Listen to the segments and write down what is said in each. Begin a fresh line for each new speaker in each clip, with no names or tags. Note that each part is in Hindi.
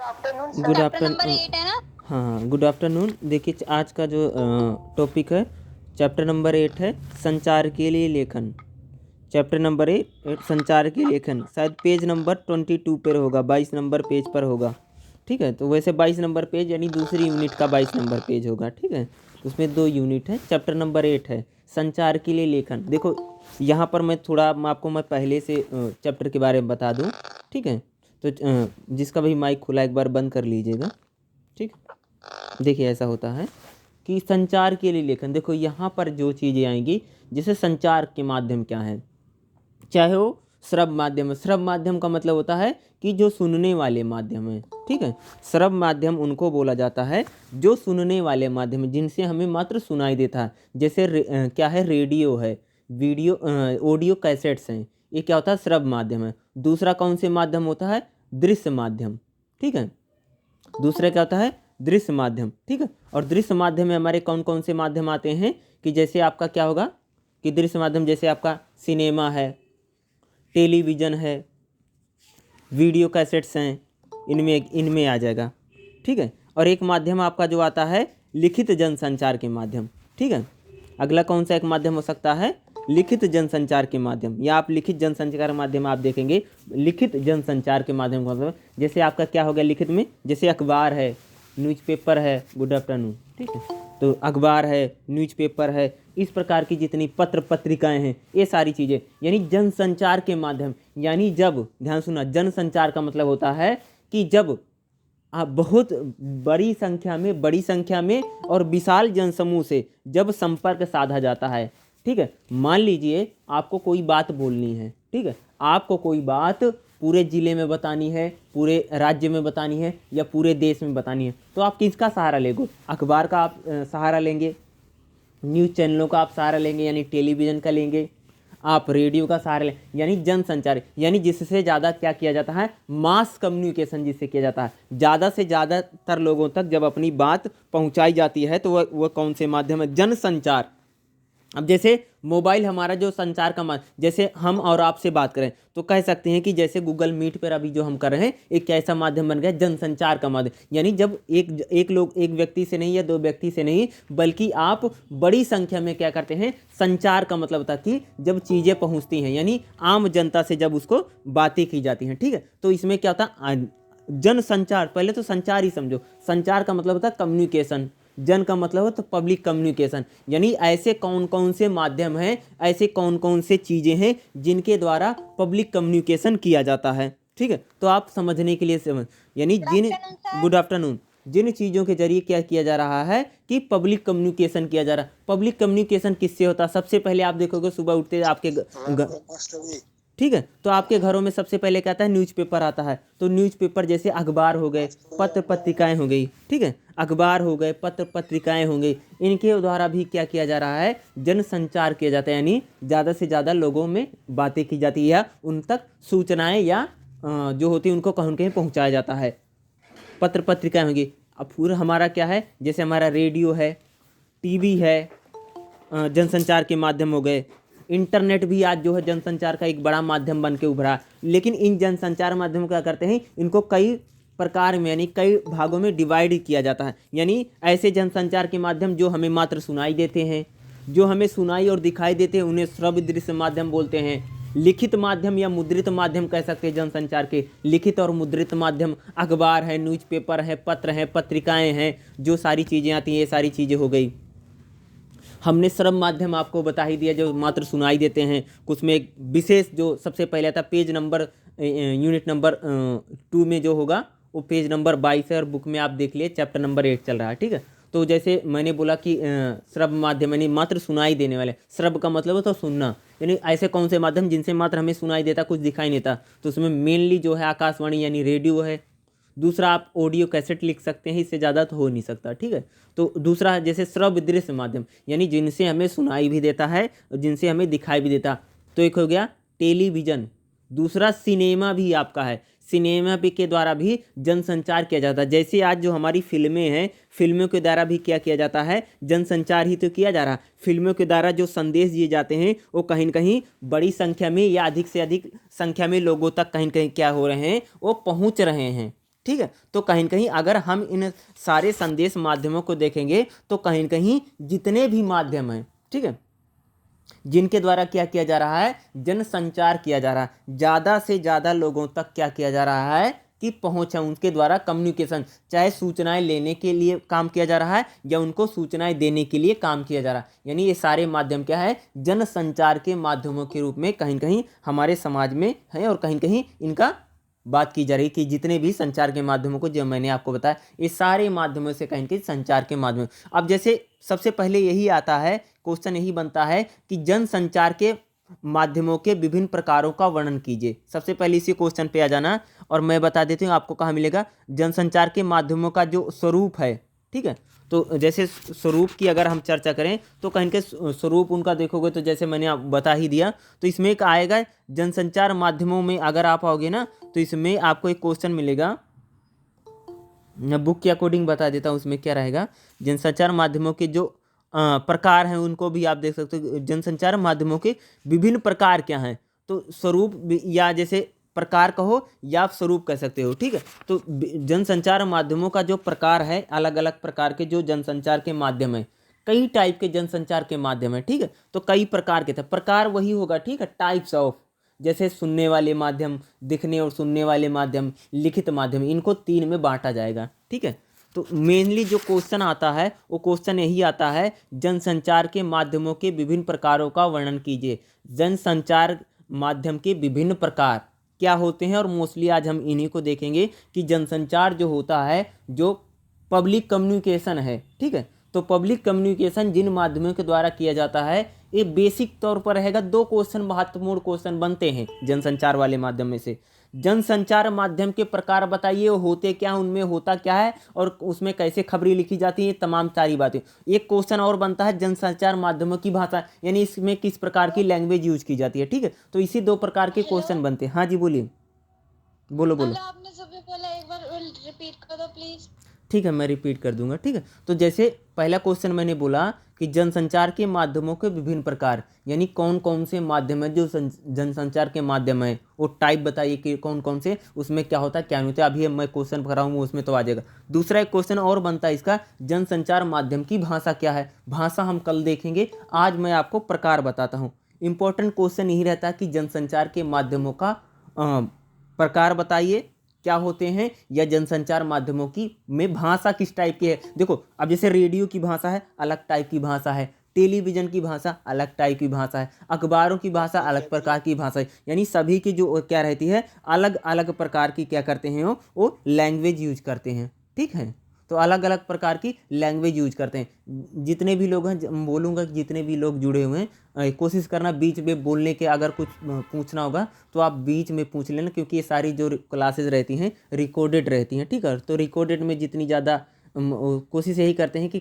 Good
chapter number
afternoon.
8 है ना।
हाँ हाँ, गुड आफ्टरनून। देखिए आज का जो टॉपिक है, चैप्टर नंबर 8 है संचार के लिए लेखन। चैप्टर नंबर 8 संचार के लेखन, शायद पेज नंबर 22 पर होगा, 22 नंबर पेज पर होगा। ठीक है, तो वैसे 22 नंबर पेज यानी दूसरी यूनिट का 22 नंबर पेज होगा। ठीक है, तो उसमें 2 यूनिट है। चैप्टर नंबर 8 है संचार के लिए लेखन। देखो यहाँ पर मैं थोड़ा मैं पहले से चैप्टर के बारे में बता दूँ। ठीक है, तो जिसका भी माइक खुला एक बार बंद कर लीजिएगा। ठीक, देखिए ऐसा होता है कि संचार के लिए लेखन। देखो यहाँ पर जो चीज़ें आएंगी, जैसे संचार के माध्यम क्या है, चाहे वो श्रव्य माध्यम है। श्रव्य माध्यम का मतलब होता है कि जो सुनने वाले माध्यम है। ठीक है, श्रव्य माध्यम उनको बोला जाता है जो सुनने वाले माध्यम है, जिनसे हमें मात्र सुनाई देता है। जैसे क्या है, रेडियो है, वीडियो ऑडियो कैसेट्स हैं, ये क्या होता है, श्रव्य माध्यम है। दूसरा कौन से माध्यम होता है, दृश्य माध्यम। ठीक है, दूसरा क्या होता है, दृश्य माध्यम। ठीक है, और दृश्य माध्यम में हमारे कौन कौन से माध्यम आते हैं, कि जैसे आपका क्या होगा कि दृश्य माध्यम जैसे आपका सिनेमा है, टेलीविज़न है, वीडियो कैसेट्स हैं, इनमें इनमें आ जाएगा। ठीक है, और एक माध्यम आपका जो आता है लिखित जनसंचार के माध्यम। ठीक है, अगला कौन सा एक माध्यम हो सकता है, लिखित जनसंचार के माध्यम, या आप लिखित जनसंचार के माध्यम आप देखेंगे। लिखित जनसंचार के माध्यम का मतलब जैसे आपका क्या हो गया लिखित में, जैसे अखबार है, न्यूज़पेपर है। Good afternoon. ठीक है, तो अखबार है, न्यूज़पेपर है, इस प्रकार की जितनी पत्र पत्रिकाएं हैं, ये सारी चीज़ें यानी जनसंचार के माध्यम। यानी जब, ध्यान सुना, जनसंचार का मतलब होता है कि जब आप बहुत बड़ी संख्या में और विशाल जनसमूह से जब संपर्क साधा जाता है। ठीक है, मान लीजिए आपको कोई बात बोलनी है। ठीक है, आपको कोई बात पूरे ज़िले में बतानी है, पूरे राज्य में बतानी है, या पूरे देश में बतानी है, तो आप किसका सहारा लेंगे, अखबार का आप सहारा लेंगे, न्यूज़ चैनलों का आप सहारा लेंगे, यानी टेलीविज़न का लेंगे, आप रेडियो का सहारा लें, यानी जनसंचार, यानी जिससे ज़्यादा क्या किया जाता है, मास कम्युनिकेशन जिससे किया जाता है, ज़्यादा से ज़्यादातर लोगों तक जब अपनी बात पहुंचाई जाती है, तो वह कौन से माध्यम है, जनसंचार। अब जैसे मोबाइल हमारा जो संचार का माध्यम, जैसे हम और आपसे बात करें तो कह सकते हैं कि जैसे गूगल मीट पर अभी जो हम कर रहे हैं, एक कैसा माध्यम बन गया, जनसंचार का माध्यम। यानी जब एक व्यक्ति से नहीं या दो व्यक्ति से नहीं, बल्कि आप बड़ी संख्या में क्या करते हैं, संचार का मतलब होता है कि जब चीज़ें पहुंचती हैं, यानी आम जनता से जब उसको बातें की जाती हैं। ठीक है, तो इसमें क्या होता है, जनसंचार। पहले तो संचार ही समझो, संचार का मतलब होता है कम्युनिकेशन, जन का मतलब है तो पब्लिक कम्युनिकेशन, यानी ऐसे कौन कौन से माध्यम हैं, ऐसे कौन कौन से चीज़ें हैं जिनके द्वारा पब्लिक कम्युनिकेशन किया जाता है। ठीक है, तो आप समझने के लिए समझ, यानी जिन, गुड आफ्टरनून, जिन चीज़ों के जरिए क्या किया जा रहा है कि पब्लिक कम्युनिकेशन किया जा रहा है। पब्लिक कम्युनिकेशन किससे होता है, सबसे पहले आप देखोगे सुबह उठते आपके ठीक है, तो आपके घरों में सबसे पहले क्या आता है, न्यूज़पेपर आता है। तो न्यूज़पेपर जैसे अखबार हो गए, पत्र पत्रिकाएं हो गई। ठीक है, अखबार हो गए, पत्र पत्रिकाएं हो गई, इनके द्वारा भी क्या किया जा रहा है, जनसंचार किया जाता है, यानी ज़्यादा से ज़्यादा लोगों में बातें की जाती है, या उन तक सूचनाएं या जो होती है उनको कहीं न कहीं पहुँचाया जाता है। पत्र पत्रिकाएं होंगी। अब पूरा हमारा क्या है, जैसे हमारा रेडियो है, टीवी है, जनसंचार के माध्यम हो गए। इंटरनेट भी आज जो है जनसंचार का एक बड़ा माध्यम बन के उभरा। लेकिन इन जनसंचार माध्यम क्या करते हैं, इनको कई प्रकार में यानी कई भागों में डिवाइड किया जाता है। यानी ऐसे जनसंचार के माध्यम जो हमें मात्र सुनाई देते हैं, जो हमें सुनाई और दिखाई देते हैं, उन्हें श्रव्य दृश्य माध्यम बोलते हैं। लिखित माध्यम या मुद्रित माध्यम कह सकते हैं जनसंचार के, लिखित और मुद्रित माध्यम, अखबार है, न्यूज़पेपर है, पत्र है, पत्रिकाएं हैं, जो सारी चीज़ें आती हैं, ये सारी चीज़ें हो गई। हमने श्रव्य माध्यम आपको बता ही दिया, जो मात्र सुनाई देते हैं। कुछ में एक विशेष जो सबसे पहले आता, पेज नंबर यूनिट नंबर 2 में जो होगा वो पेज नंबर 22 है, और बुक में आप देख लिए चैप्टर नंबर 8 चल रहा है। ठीक है, तो जैसे मैंने बोला कि श्रव्य माध्यम यानी मात्र सुनाई देने वाले, श्रव्य का मतलब होता है सुनना, यानी ऐसे कौन से माध्यम जिनसे मात्र हमें सुनाई देता, कुछ दिखाई नहीं देता। तो उसमें मेनली जो है आकाशवाणी यानी रेडियो है। दूसरा आप ऑडियो कैसेट लिख सकते हैं, इससे ज़्यादा तो हो नहीं सकता। ठीक है, तो दूसरा जैसे श्रव्य दृश्य माध्यम, यानी जिनसे हमें सुनाई भी देता है और जिनसे हमें दिखाई भी देता। तो एक हो गया टेलीविज़न। दूसरा सिनेमा भी आपका है, सिनेमा भी के द्वारा भी जनसंचार किया जाता है। जैसे आज जो हमारी फिल्में हैं, फिल्मों के द्वारा भी क्या किया जाता है, जनसंचार ही तो किया जा रहा है। फिल्मों के द्वारा जो संदेश दिए जाते हैं वो कहीं न कहीं बड़ी संख्या में या अधिक से अधिक संख्या में लोगों तक कहीं न कहीं क्या हो रहे हैं, वो पहुंच रहे हैं। ठीक है। तो कहीं न कहीं अगर हम इन सारे संदेश माध्यमों को देखेंगे तो कहीं न कहीं जितने भी माध्यम हैं, ठीक है, जिनके द्वारा क्या किया जा रहा है, जनसंचार किया जा रहा है, ज़्यादा से ज़्यादा लोगों तक क्या किया जा रहा है कि पहुँच है, उनके द्वारा कम्युनिकेशन, चाहे सूचनाएं लेने के लिए काम किया जा रहा है या उनको सूचनाएं देने के लिए काम किया जा रहा है। यानी ये सारे माध्यम क्या है, जनसंचार के माध्यमों के रूप में कहीं न कहीं हमारे समाज में है और कहीं न कहीं इनका बात की जा रही है कि जितने भी संचार के माध्यमों को जो मैंने आपको बताया, ये सारे माध्यमों से कहीं न कहीं संचार के माध्यम। अब जैसे सबसे पहले यही आता है, क्वेश्चन यही बनता है कि जनसंचार के माध्यमों के विभिन्न प्रकारों का वर्णन कीजिए। सबसे पहले इसी क्वेश्चन पे आ जाना और मैं बता देती हूँ आपको कहाँ मिलेगा। जनसंचार के माध्यमों का जो स्वरूप है, ठीक है, तो जैसे स्वरूप की अगर हम चर्चा करें तो कहीं के स्वरूप उनका देखोगे तो जैसे मैंने आप बता ही दिया, तो इसमें एक आएगा जनसंचार माध्यमों में। अगर आप आओगे ना तो इसमें आपको एक क्वेश्चन मिलेगा, मैं बुक के अकॉर्डिंग बता देता हूँ उसमें क्या रहेगा। जनसंचार माध्यमों के जो प्रकार हैं उनको भी आप देख सकते हो। जनसंचार माध्यमों के विभिन्न प्रकार क्या हैं, तो स्वरूप या जैसे प्रकार कहो या आप स्वरूप कह सकते हो, ठीक है। तो जनसंचार माध्यमों का जो प्रकार है, अलग अलग प्रकार के जो जनसंचार के माध्यम है, कई टाइप के जनसंचार के माध्यम है, ठीक है। तो कई प्रकार के थे, प्रकार वही होगा, ठीक है, टाइप्स ऑफ, जैसे सुनने वाले माध्यम, दिखने और सुनने वाले माध्यम, लिखित माध्यम, इनको 3 में बांटा जाएगा, ठीक है। तो मेनली जो क्वेश्चन आता है वो क्वेश्चन यही आता है, जनसंचार के माध्यमों के विभिन्न प्रकारों का वर्णन कीजिए। जनसंचार माध्यम के विभिन्न प्रकार क्या होते हैं और मोस्टली आज हम इन्हीं को देखेंगे कि जनसंचार जो होता है, जो पब्लिक कम्युनिकेशन है, ठीक है। तो पब्लिक कम्युनिकेशन जिन माध्यमों के द्वारा किया जाता है, ये बेसिक तौर पर रहेगा। 2 क्वेश्चन महत्वपूर्ण क्वेश्चन बनते हैं जनसंचार वाले माध्यम में से। जनसंचार माध्यम के प्रकार बताइए, वो होते क्या, उनमें होता क्या है और उसमें कैसे खबरें लिखी जाती हैं, तमाम सारी बातें। एक क्वेश्चन और बनता है जनसंचार माध्यमों की भाषा, यानी इसमें किस प्रकार की लैंग्वेज यूज की जाती है, ठीक है। तो इसी 2 प्रकार के क्वेश्चन बनते हैं। हाँ जी बोलिए, बोलो बोलो।
आपने सभी बोला, एक बार रिपीट कर दो प्लीज।
ठीक है, मैं रिपीट कर दूंगा, ठीक है। तो जैसे पहला क्वेश्चन मैंने बोला कि जनसंचार के माध्यमों के विभिन्न प्रकार, यानी कौन कौन से माध्यम है जो जनसंचार के माध्यम है, वो टाइप बताइए कि कौन कौन से, उसमें क्या होता है क्या नहीं होता है। अभी मैं क्वेश्चन कर रहा हूँ उसमें तो आ जाएगा। दूसरा एक क्वेश्चन और बनता है इसका, जनसंचार माध्यम की भाषा क्या है। भाषा हम कल देखेंगे, आज मैं आपको प्रकार बताता हूँ। इंपॉर्टेंट क्वेश्चन यही रहता है कि जनसंचार के माध्यमों का प्रकार बताइए क्या होते हैं, या जनसंचार माध्यमों की में भाषा किस टाइप की है। देखो अब जैसे रेडियो की भाषा है, अलग टाइप की भाषा है, टेलीविजन की भाषा अलग टाइप की भाषा है, अखबारों की भाषा अलग प्रकार की भाषा है, यानी सभी की जो क्या रहती है, अलग अलग प्रकार की क्या करते हैं वो लैंग्वेज यूज करते हैं, ठीक है। तो अलग अलग प्रकार की लैंग्वेज यूज करते हैं। जितने भी लोग हैं, बोलूँगा जितने भी लोग जुड़े हुए हैं, कोशिश करना बीच में बोलने के, अगर कुछ पूछना होगा तो आप बीच में पूछ लेना, क्योंकि ये सारी जो क्लासेस रहती हैं रिकॉर्डेड रहती हैं, ठीक है। तो रिकॉर्डेड में जितनी ज़्यादा कोशिश यही करते हैं कि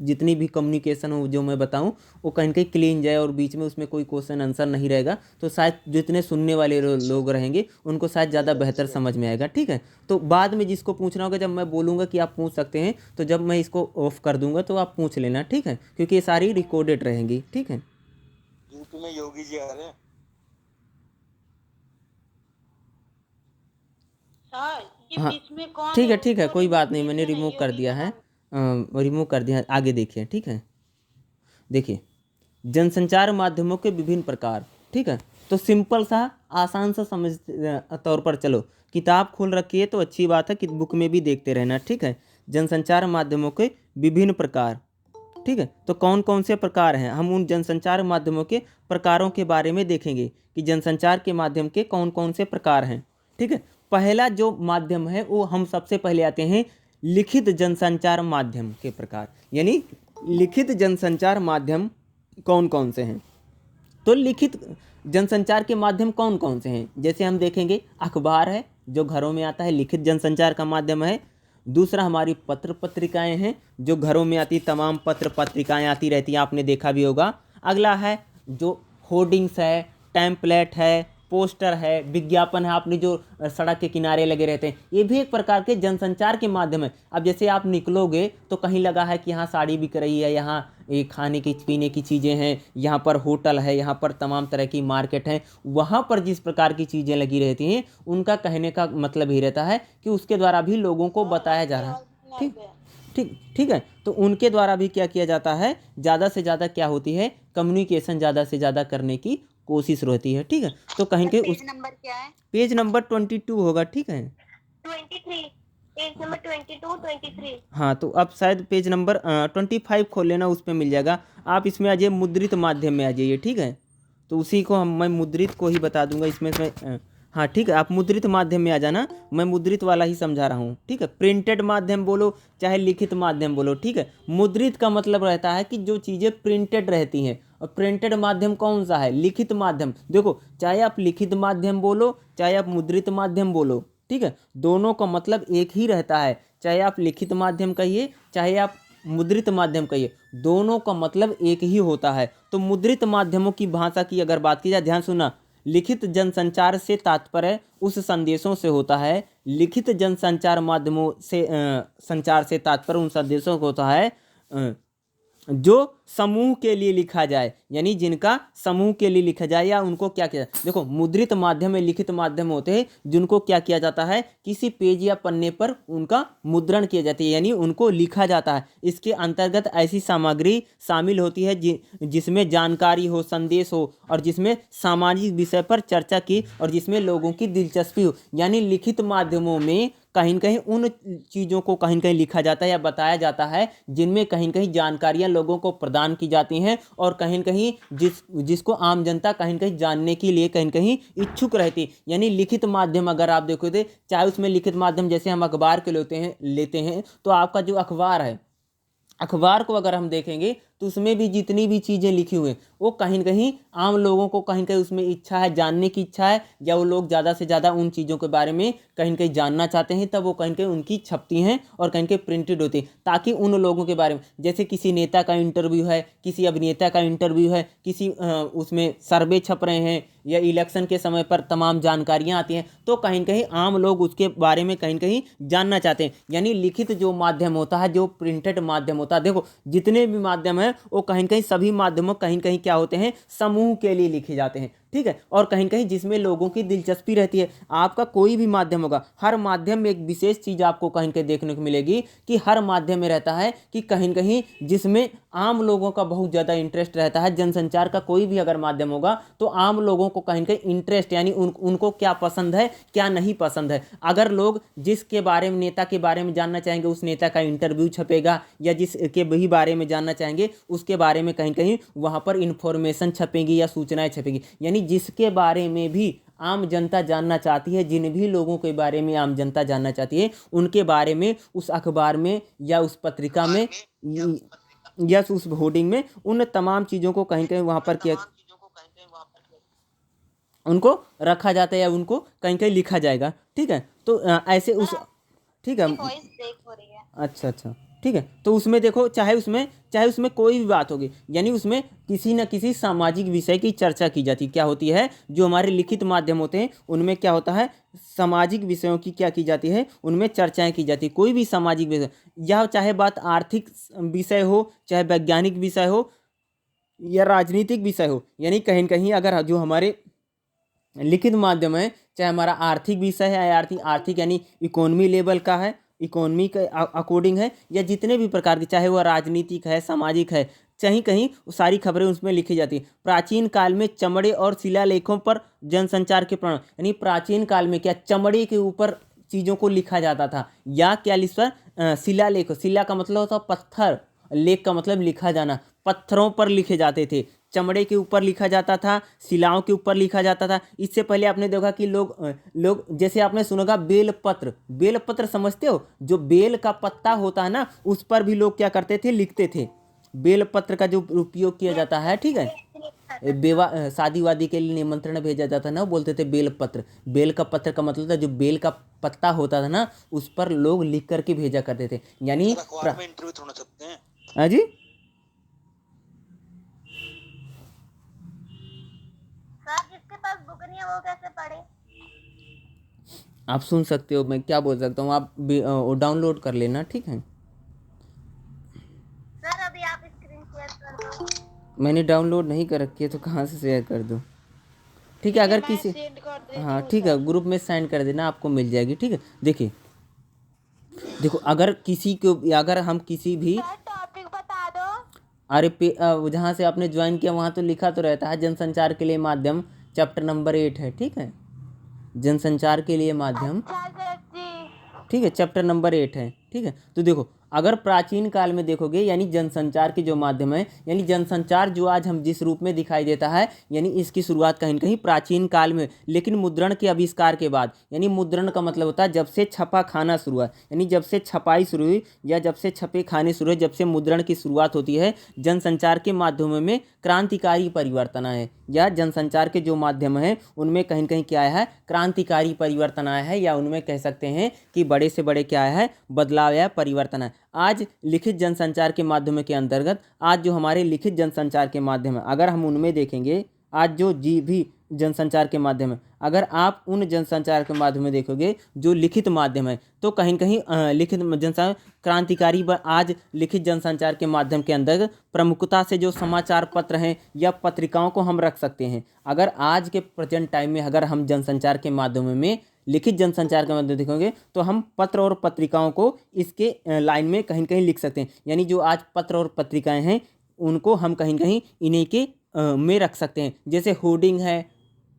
जितनी भी कम्युनिकेशन हो जो मैं बताऊं वो कहीं कहीं क्लीन जाए और बीच में उसमें कोई क्वेश्चन आंसर नहीं रहेगा, तो शायद जितने सुनने वाले लोग रहेंगे उनको शायद ज़्यादा बेहतर समझ में आएगा, ठीक है। तो बाद में जिसको पूछना होगा, जब मैं बोलूँगा कि आप पूछ सकते हैं, तो जब मैं इसको ऑफ कर दूंगा तो आप पूछ लेना, ठीक है, क्योंकि ये सारी रिकॉर्डेड रहेंगी, ठीक है।
यूपी में योगी जी आ रहे हैं।
हाँ, ये
हाँ
बीच में कौन
ठीक
है,
है, ठीक है,
उसको
कोई बात नहीं,
बीच
मैंने
में
रिमूव
नहीं,
कर
योगी
दिया है,
यहाँ।
रिमूव कर दिया है। आगे देखिए, ठीक है। देखिए जनसंचार माध्यमों के विभिन्न प्रकार, ठीक है। तो सिंपल सा आसान सा समझ तौर पर चलो, किताब खोल रखी है तो अच्छी बात है कि बुक में भी देखते रहना, ठीक है। जनसंचार माध्यमों के विभिन्न प्रकार, ठीक है। तो कौन कौन से प्रकार हैं, हम उन जनसंचार माध्यमों के प्रकारों के बारे में देखेंगे कि जनसंचार के माध्यम के कौन कौन से प्रकार हैं, ठीक है। पहला जो माध्यम है वो हम सबसे पहले आते हैं लिखित जनसंचार माध्यम के प्रकार, यानी लिखित जनसंचार माध्यम कौन कौन से हैं। तो लिखित जनसंचार के माध्यम कौन कौन से हैं, जैसे हम देखेंगे अखबार है जो घरों में आता है, लिखित जनसंचार का माध्यम है। दूसरा हमारी पत्र पत्रिकाएं हैं जो घरों में आती, तमाम पत्र पत्रिकाएं आती रहती हैं, आपने देखा भी होगा। अगला है जो होर्डिंग्स है, टेम्पलेट है, पोस्टर है, विज्ञापन है, आपने जो सड़क के किनारे लगे रहते हैं, ये भी एक प्रकार के जनसंचार के माध्यम है। अब जैसे आप निकलोगे तो कहीं लगा है कि यहाँ साड़ी बिक रही है, यहाँ ये खाने की पीने की चीज़ें हैं, यहाँ पर होटल है, यहाँ पर तमाम तरह की मार्केट है, वहाँ पर जिस प्रकार की चीज़ें लगी रहती हैं, उनका कहने का मतलब ही रहता है कि उसके द्वारा भी लोगों को बताया जा रहा है। ठीक ठीक ठीक है। तो उनके द्वारा भी क्या किया जाता है, ज़्यादा से ज़्यादा क्या होती है, कम्युनिकेशन ज़्यादा से ज़्यादा करने की कोशिश रहती है। ठीक है। तो कहीं के उस
पेज नंबर क्या है?
पेज नंबर 22 होगा। ठीक है।
23, पेज नंबर 22, 23।
हाँ, तो अब शायद पेज नंबर 25 खोल लेना, उस पर मिल जाएगा। आप इसमें आ जाइए, मुद्रित माध्यम में आ जाइए। ठीक है। तो उसी को मैं मुद्रित को ही बता दूंगा इसमें हाँ ठीक है, आप मुद्रित माध्यम में आ जाना, मैं मुद्रित वाला ही समझा रहा हूँ। ठीक है। प्रिंटेड माध्यम बोलो चाहे लिखित माध्यम बोलो। ठीक है। मुद्रित का मतलब रहता है कि जो चीज़ें प्रिंटेड रहती हैं, और प्रिंटेड माध्यम कौन सा है, लिखित माध्यम। देखो, चाहे आप लिखित माध्यम बोलो चाहे आप मुद्रित माध्यम बोलो, ठीक है, दोनों का मतलब एक ही रहता है। चाहे आप लिखित माध्यम कहिए चाहे आप मुद्रित माध्यम कहिए, दोनों का मतलब एक ही होता है। तो मुद्रित माध्यमों की भाषा की अगर बात की जाए, ध्यान सुनना, लिखित जनसंचार से तात्पर्य उस संदेशों से होता है, लिखित जनसंचार माध्यमों से संचार से तात्पर्य उन संदेशों को होता है जो समूह के लिए लिखा जाए, यानी जिनका समूह के लिए लिखा जाए, या उनको क्या किया जाए। देखो, मुद्रित माध्यम में लिखित माध्यम होते हैं जिनको क्या किया जाता है, किसी पेज या पन्ने पर उनका मुद्रण किया जाता है, यानी उनको लिखा जाता है। इसके अंतर्गत ऐसी सामग्री शामिल होती है जिसमें जानकारी हो, संदेश हो, और जिसमें सामाजिक विषय पर चर्चा की, और जिसमें लोगों की दिलचस्पी हो। यानी लिखित माध्यमों में कहीं न कहीं उन चीज़ों को कहीं न कहीं लिखा जाता है या बताया जाता है जिनमें कहीं न कहीं जानकारियाँ लोगों को प्रदान की जाती हैं, और कहीं न कहीं जिसको आम जनता कहीं न कहीं जानने के लिए कहीं न कहीं इच्छुक रहती। यानी लिखित माध्यम अगर आप देखोगे, चाहे उसमें लिखित माध्यम जैसे हम अखबार के लेते हैं, तो आपका जो अखबार है, अखबार को अगर हम देखेंगे तो उसमें भी जितनी भी चीज़ें लिखी हुई हैं, वो कहीं न कहीं आम लोगों को कहीं न कहीं उसमें इच्छा है, जानने की इच्छा है, या वो लोग ज़्यादा से ज़्यादा उन चीज़ों के बारे में कहीं न कहीं जानना चाहते हैं, तब वो कहीं न कहीं उनकी छपती हैं और कहीं न कहीं प्रिंटेड होती हैं, ताकि उन लोगों के बारे में, जैसे किसी नेता का इंटरव्यू है, किसी अभिनेता का इंटरव्यू है, किसी उसमें सर्वे छप रहे हैं, या इलेक्शन के समय पर तमाम जानकारियाँ आती हैं, तो कहीं न कहीं आम लोग उसके बारे में कहीं न कहीं जानना चाहते हैं। यानी लिखित जो माध्यम होता है, जो प्रिंटेड माध्यम होता है, देखो जितने भी माध्यम हैं वो कहीं न कहीं सभी माध्यमों कहीं न कहीं क्या होते हैं, समूह के लिए लिखे जाते हैं। ठीक है। और कहीं न कहीं जिसमें लोगों की दिलचस्पी रहती है। आपका कोई भी माध्यम होगा, हर माध्यम में एक विशेष चीज़ आपको कहीं न कहीं देखने को मिलेगी कि हर माध्यम में रहता है कि कहीं न कहीं जिसमें आम लोगों का बहुत ज़्यादा इंटरेस्ट रहता है। जनसंचार का कोई भी अगर माध्यम होगा तो आम लोगों को कहीं न कहीं इंटरेस्ट, यानी उनको क्या पसंद है क्या नहीं पसंद है। अगर लोग जिसके बारे में, नेता के बारे में जानना चाहेंगे, उस नेता का इंटरव्यू छपेगा, या जिसके भी बारे में जानना चाहेंगे उसके बारे में कहीं कहीं वहाँ पर इंफॉर्मेशन छपेगी या सूचनाएं छपेगी। यानी जिसके बारे में भी आम जनता जानना चाहती है, जिन भी लोगों के बारे में आम जनता जानना चाहती है, उनके बारे में उस अखबार में या उस पत्रिका में या उस होर्डिंग में उन तमाम चीज़ों को कहीं कहीं वहाँ पर किया, उनको रखा जाता है, या उनको कहीं कहीं लिखा जाएगा। ठीक है। तो ऐसे उस, ठीक है,
वॉइस ब्रेक हो रही है।
अच्छा अच्छा, ठीक है। तो उसमें देखो, चाहे उसमें कोई भी बात होगी, यानी उसमें किसी न किसी सामाजिक विषय की चर्चा की जाती क्या होती है। जो हमारे लिखित माध्यम होते हैं उनमें क्या होता है, सामाजिक विषयों की क्या की जाती है, उनमें चर्चाएं की जाती है। कोई भी सामाजिक विषय, या चाहे बात आर्थिक विषय हो, चाहे वैज्ञानिक विषय हो, या राजनीतिक विषय हो, यानी कहीं न कहीं अगर जो हमारे लिखित माध्यम है, चाहे हमारा आर्थिक विषय है, आर्थिक यानी इकोनॉमी लेवल का है, इकोनॉमी के अकॉर्डिंग है, या जितने भी प्रकार की, चाहे वह राजनीतिक है, सामाजिक है, कहीं कहीं सारी खबरें उसमें लिखी जाती हैं। प्राचीन काल में चमड़े और शिलालेखों पर जनसंचार के प्रमाण, यानी प्राचीन काल में क्या चमड़े के ऊपर चीज़ों को लिखा जाता था, या क्या लिख पर शिलालेख, शिला का मतलब होता है पत्थर, लेख का मतलब लिखा जाना, पत्थरों पर लिखे जाते थे, चमड़े के ऊपर लिखा जाता था, शिलाओं के ऊपर लिखा जाता था। इससे पहले आपने देखा कि लोग जैसे आपने सुना बेल पत्र समझते हो, जो बेल का पत्ता होता है ना, उस पर भी लोग क्या करते थे, लिखते थे। बेल पत्र का जो उपयोग किया जाता है, ठीक है, शादी वादी के लिए निमंत्रण भेजा जाता ना, बोलते थे बेल पत्र। बेल का पत्र का मतलब था जो बेल का पत्ता होता था ना, उस पर लोग लिख करके भेजा करते थे। यानी
अखबार में इंटरव्यू थोड़ा सकते हैं।
हाँ जी,
सर जिसके पास बुक नहीं है वो कैसे पढ़े?
आप सुन सकते हो, मैं क्या बोल सकता हूँ, आप डाउनलोड कर लेना, ठीक है।
सर अभी आप स्क्रीन शेयर कर दो।
मैंने डाउनलोड नहीं कर रखी है तो कहाँ से शेयर कर दूँ, ठीक है। अगर
मैं
किसी,
सेंड कर देती
हाँ
हूँ
ठीक है,
सर।
ग्रुप में सेंड कर देना, आपको मिल जाएगी, ठीक है। देखिए देखो, अगर किसी को, अगर हम किसी भी,
सर टॉपिक बता दो।
अरे जहाँ से आपने ज्वाइन किया वहाँ तो लिखा तो रहता है जनसंचार के लिए माध्यम, चैप्टर नंबर 8 है, ठीक है। जनसंचार के लिए माध्यम,
अच्छा सर जी।
ठीक है, चैप्टर नंबर 8 है, ठीक है। तो देखो, अगर प्राचीन काल में देखोगे, यानी जनसंचार के जो माध्यम है, यानी जनसंचार जो आज हम जिस रूप में दिखाई देता है, यानी इसकी शुरुआत कहीं न कहीं प्राचीन काल में, लेकिन मुद्रण के आविष्कार के बाद, यानी मुद्रण का मतलब होता है जब से छपा खाना शुरू हुआ, यानी जब से छपाई शुरू हुई या जब से छपे खाने शुरू हुए, जब से मुद्रण की शुरुआत होती है, जनसंचार के माध्यमों में क्रांतिकारी परिवर्तन आए, या जनसंचार के जो माध्यम हैं उनमें कहीं न कहीं क्या है, क्रांतिकारी परिवर्तन आया है, या उनमें कह सकते हैं कि बड़े से बड़े क्या है, बदलाव या परिवर्तन है। आज लिखित जनसंचार के माध्यमों के अंतर्गत, आज जो हमारे लिखित जनसंचार के माध्यम है, अगर हम उनमें देखेंगे, आज जो जी भी जनसंचार के माध्यम है, अगर आप उन जनसंचार के माध्यम में देखोगे जो लिखित माध्यम है, तो कहीं न कहीं लिखित जनसंचार क्रांतिकारी आज लिखित जनसंचार के माध्यम के अंदर प्रमुखता से जो समाचार पत्र हैं या पत्रिकाओं को हम रख सकते हैं। अगर आज के प्रेजेंट टाइम में अगर हम जनसंचार के माध्यमों में, लिखित जनसंचार के माध्यम देखोगे, तो हम पत्र और पत्रिकाओं को इसके लाइन में कहीं न कहीं लिख सकते हैं। यानी जो आज पत्र और पत्रिकाएं हैं उनको हम कहीं न कहीं इन्हीं के में रख सकते हैं। जैसे होर्डिंग है,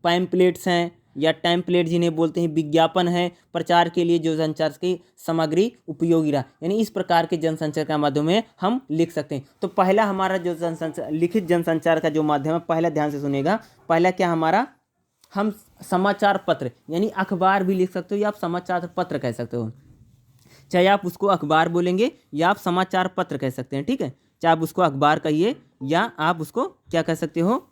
पैम्पलेट्स हैं, या टेम्पलेट जिन्हें बोलते हैं, विज्ञापन है, प्रचार के लिए जो संचार की सामग्री उपयोगी रहा, यानी इस प्रकार के जनसंचार का माध्यम में हम लिख सकते हैं। तो पहला हमारा जो जनसंचार, लिखित जनसंचार का जो माध्यम है, पहला ध्यान से सुनिएगा, पहला क्या हमारा, हम समाचार पत्र, यानी अखबार भी लिख सकते हो या आप समाचार पत्र कह सकते हो, चाहे आप उसको अखबार बोलेंगे या आप समाचार पत्र कह सकते हैं, ठीक है। चाहे आप उसको अखबार कहिए या आप उसको क्या कह सकते हो,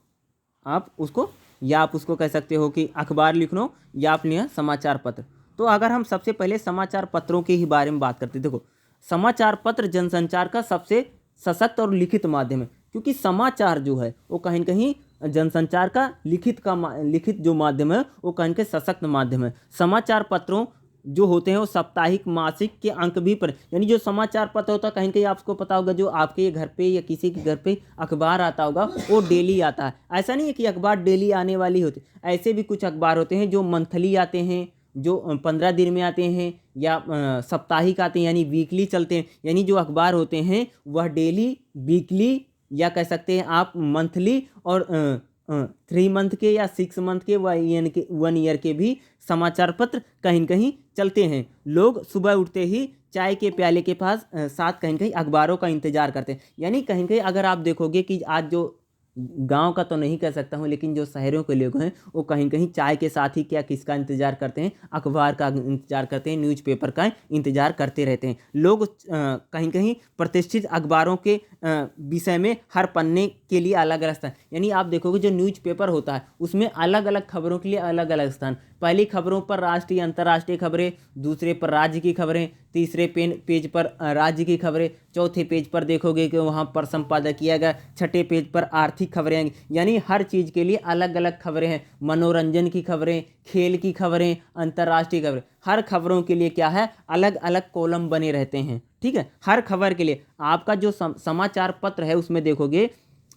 आप उसको, या आप उसको कह सकते हो कि अखबार लिख लो, या आप लिया समाचार पत्र। तो अगर हम सबसे पहले समाचार पत्रों के ही बारे में बात करते हैं, देखो समाचार पत्र जनसंचार का सबसे सशक्त और लिखित माध्यम है, क्योंकि समाचार जो है वो कहीं न कहीं जनसंचार का लिखित जो माध्यम है वो कहीं न कहीं सशक्त माध्यम है। समाचार पत्रों जो होते हैं वो साप्ताहिक, मासिक के अंक भी पर, यानी जो समाचार पत्र होता है, कहीं कहीं आपको पता होगा, जो आपके घर पे या किसी के घर पे अखबार आता होगा वो डेली आता है। ऐसा नहीं है कि अखबार डेली आने वाली होती, ऐसे भी कुछ अखबार होते हैं जो मंथली आते हैं, जो 15 दिन में आते हैं, या साप्ताहिक आते हैं, यानी वीकली चलते हैं। यानी जो अखबार होते हैं वह डेली, वीकली, या कह सकते हैं आप मंथली, और 3 मंथ के या 6 मंथ के, 1 ईयर के भी समाचार पत्र कहीं न कहीं चलते हैं। लोग सुबह उठते ही चाय के प्याले के पास साथ कहीं न कहीं अखबारों का इंतज़ार करते हैं। यानी कहीं कहीं अगर आप देखोगे कि आज जो गांव का तो नहीं कह सकता हूँ, लेकिन जो शहरों के लोग हैं वो कहीं कहीं चाय के साथ ही क्या किसका इंतज़ार करते हैं, अखबार का इंतज़ार करते हैं, न्यूज़पेपर का इंतज़ार करते रहते हैं। लोग कहीं कहीं प्रतिष्ठित अखबारों के विषय में हर पन्ने के लिए अलग अलग स्थान, यानी आप देखोगे जो न्यूज़पेपर होता है उसमें अलग अलग खबरों के लिए अलग अलग स्थान। पहली खबरों पर राष्ट्रीय अंतर्राष्ट्रीय खबरें, दूसरे पर राज्य की खबरें, तीसरे पेज पर राज्य की खबरें, चौथे पेज पर देखोगे कि वहाँ पर संपादक किया गया, छठे पेज पर आर्थिक खबरें आएंगी। यानी हर चीज़ के लिए अलग अलग खबरें हैं। मनोरंजन की खबरें, खेल की खबरें, अंतर्राष्ट्रीय खबरें, हर खबरों के लिए क्या है, अलग अलग कॉलम बने रहते हैं, ठीक है। हर खबर के लिए आपका जो समाचार पत्र है उसमें देखोगे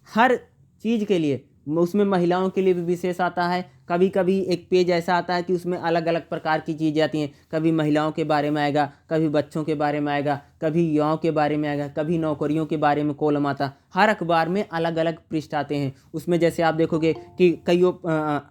हर चीज़ के लिए, उसमें महिलाओं के लिए भी विशेष आता है। कभी कभी एक पेज ऐसा आता है कि उसमें अलग अलग प्रकार की चीज़ें आती हैं, कभी महिलाओं के बारे में आएगा, कभी बच्चों के बारे में आएगा, कभी युवाओं के बारे में आएगा, कभी नौकरियों के बारे में कॉलम आता। हर अखबार में अलग अलग पृष्ठ आते हैं। उसमें जैसे आप देखोगे कि कई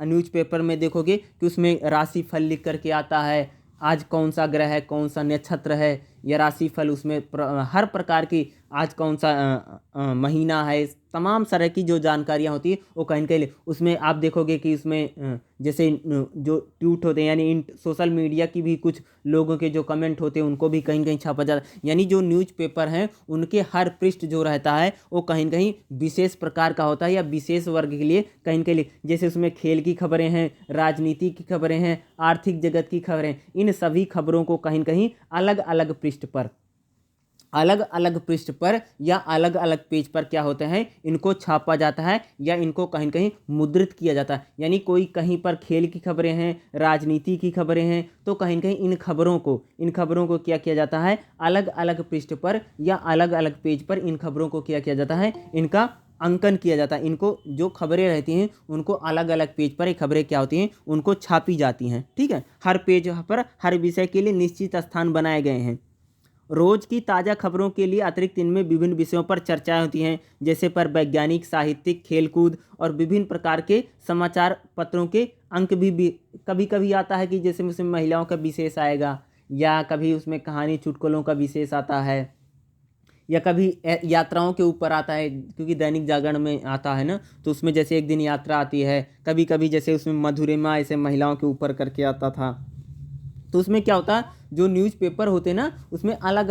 न्यूज़पेपर में देखोगे कि उसमें राशिफल लिख करके आता है, आज कौन सा ग्रह है, कौन सा नक्षत्र है, या राशिफल उसमें हर प्रकार की, आज कौन सा महीना है, तमाम तरह की जो जानकारियाँ होती है वो कहीं कहीं उसमें आप देखोगे कि उसमें जैसे जो ट्वीट होते हैं, यानी इन सोशल मीडिया की भी कुछ लोगों के जो कमेंट होते हैं उनको भी कहीं कहीं छापा जाता है। यानी जो न्यूज़पेपर हैं उनके हर पृष्ठ जो रहता है वो कहीं कहीं विशेष प्रकार का होता है, या विशेष वर्ग के लिए कहीं कहीं, जैसे उसमें खेल की खबरें हैं, राजनीति की खबरें हैं, आर्थिक जगत की खबरें, इन सभी खबरों को कहीं कहीं अलग अलग पृष्ठ पर अलग अलग पृष्ठ पर या अलग अलग पेज पर क्या होता है, इनको छापा जाता है या इनको कहीं कहीं मुद्रित किया जाता है। यानी कोई कहीं पर खेल की खबरें हैं, राजनीति की खबरें हैं, तो कहीं कहीं इन खबरों को क्या किया जाता है, अलग अलग पृष्ठ पर या अलग अलग पेज पर इन खबरों को क्या किया जाता है, इनका अंकन किया जाता है। इनको जो खबरें रहती हैं उनको अलग अलग पेज पर ये खबरें क्या होती हैं, उनको छापी जाती हैं। ठीक है, हर पेज पर हर विषय के लिए निश्चित स्थान बनाए गए हैं। रोज की ताज़ा खबरों के लिए अतिरिक्त इनमें विभिन्न विषयों पर चर्चाएं होती हैं, जैसे पर वैज्ञानिक, साहित्यिक, खेलकूद और विभिन्न प्रकार के समाचार पत्रों के अंक भी कभी कभी आता है कि जैसे उसमें महिलाओं का विशेष आएगा, या कभी उसमें कहानी चुटकुलों का विशेष आता है, या कभी यात्राओं के ऊपर आता है, क्योंकि दैनिक जागरण में आता है ना, तो उसमें जैसे एक दिन यात्रा आती है, कभी कभी जैसे उसमें मधुरिमा ऐसे महिलाओं के ऊपर करके आता था। तो उसमें क्या होता है, जो न्यूज़पेपर होते हैं ना, उसमें अलग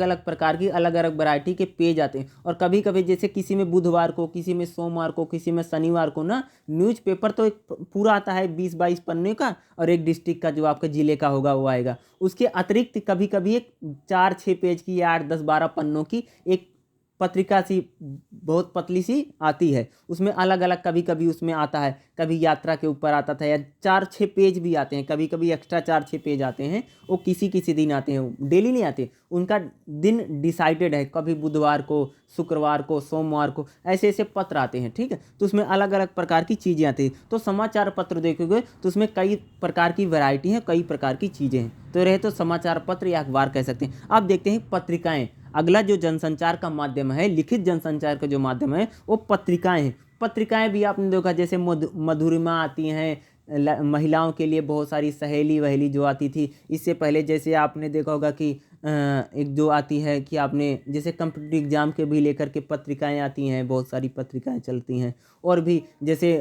अलग प्रकार की अलग अलग वैरायटी के पेज आते हैं। और कभी कभी जैसे किसी में बुधवार को, किसी में सोमवार को, किसी में शनिवार को ना न्यूज़पेपर तो एक पूरा आता है 20-22 पन्ने का, और एक डिस्ट्रिक्ट का जो आपके ज़िले का होगा वो आएगा। उसके अतिरिक्त कभी कभी एक 4-6 पेज की या 8-10-12 पन्नों की एक पत्रिका सी बहुत पतली सी आती है। उसमें अलग अलग कभी कभी उसमें आता है, कभी यात्रा के ऊपर आता था, या 4-6 पेज भी आते हैं, कभी कभी एक्स्ट्रा 4-6 पेज आते हैं। वो किसी किसी दिन आते हैं, डेली नहीं आते, उनका दिन डिसाइडेड है, कभी बुधवार को, शुक्रवार को, सोमवार को, ऐसे ऐसे पत्र आते हैं। ठीक है, तो उसमें अलग अलग प्रकार की चीज़ें आती हैं। तो समाचार पत्र देखोगे तो उसमें कई प्रकार की वैरायटी है, कई प्रकार की चीज़ें हैं। तो रहे तो समाचार पत्र या अखबार कह सकते हैं। अब देखते हैं पत्रिकाएं। अगला जो जनसंचार का माध्यम है, लिखित जनसंचार का जो माध्यम है, वो पत्रिकाएं हैं। पत्रिकाएं भी आपने देखा, जैसे मधुरिमा आती हैं, महिलाओं के लिए बहुत सारी सहेली वहेली जो आती थी। इससे पहले जैसे आपने देखा होगा कि एक जो आती है कि आपने जैसे कंप्यूटर एग्जाम के भी लेकर के पत्रिकाएं आती हैं, बहुत सारी पत्रिकाएं चलती हैं। और भी जैसे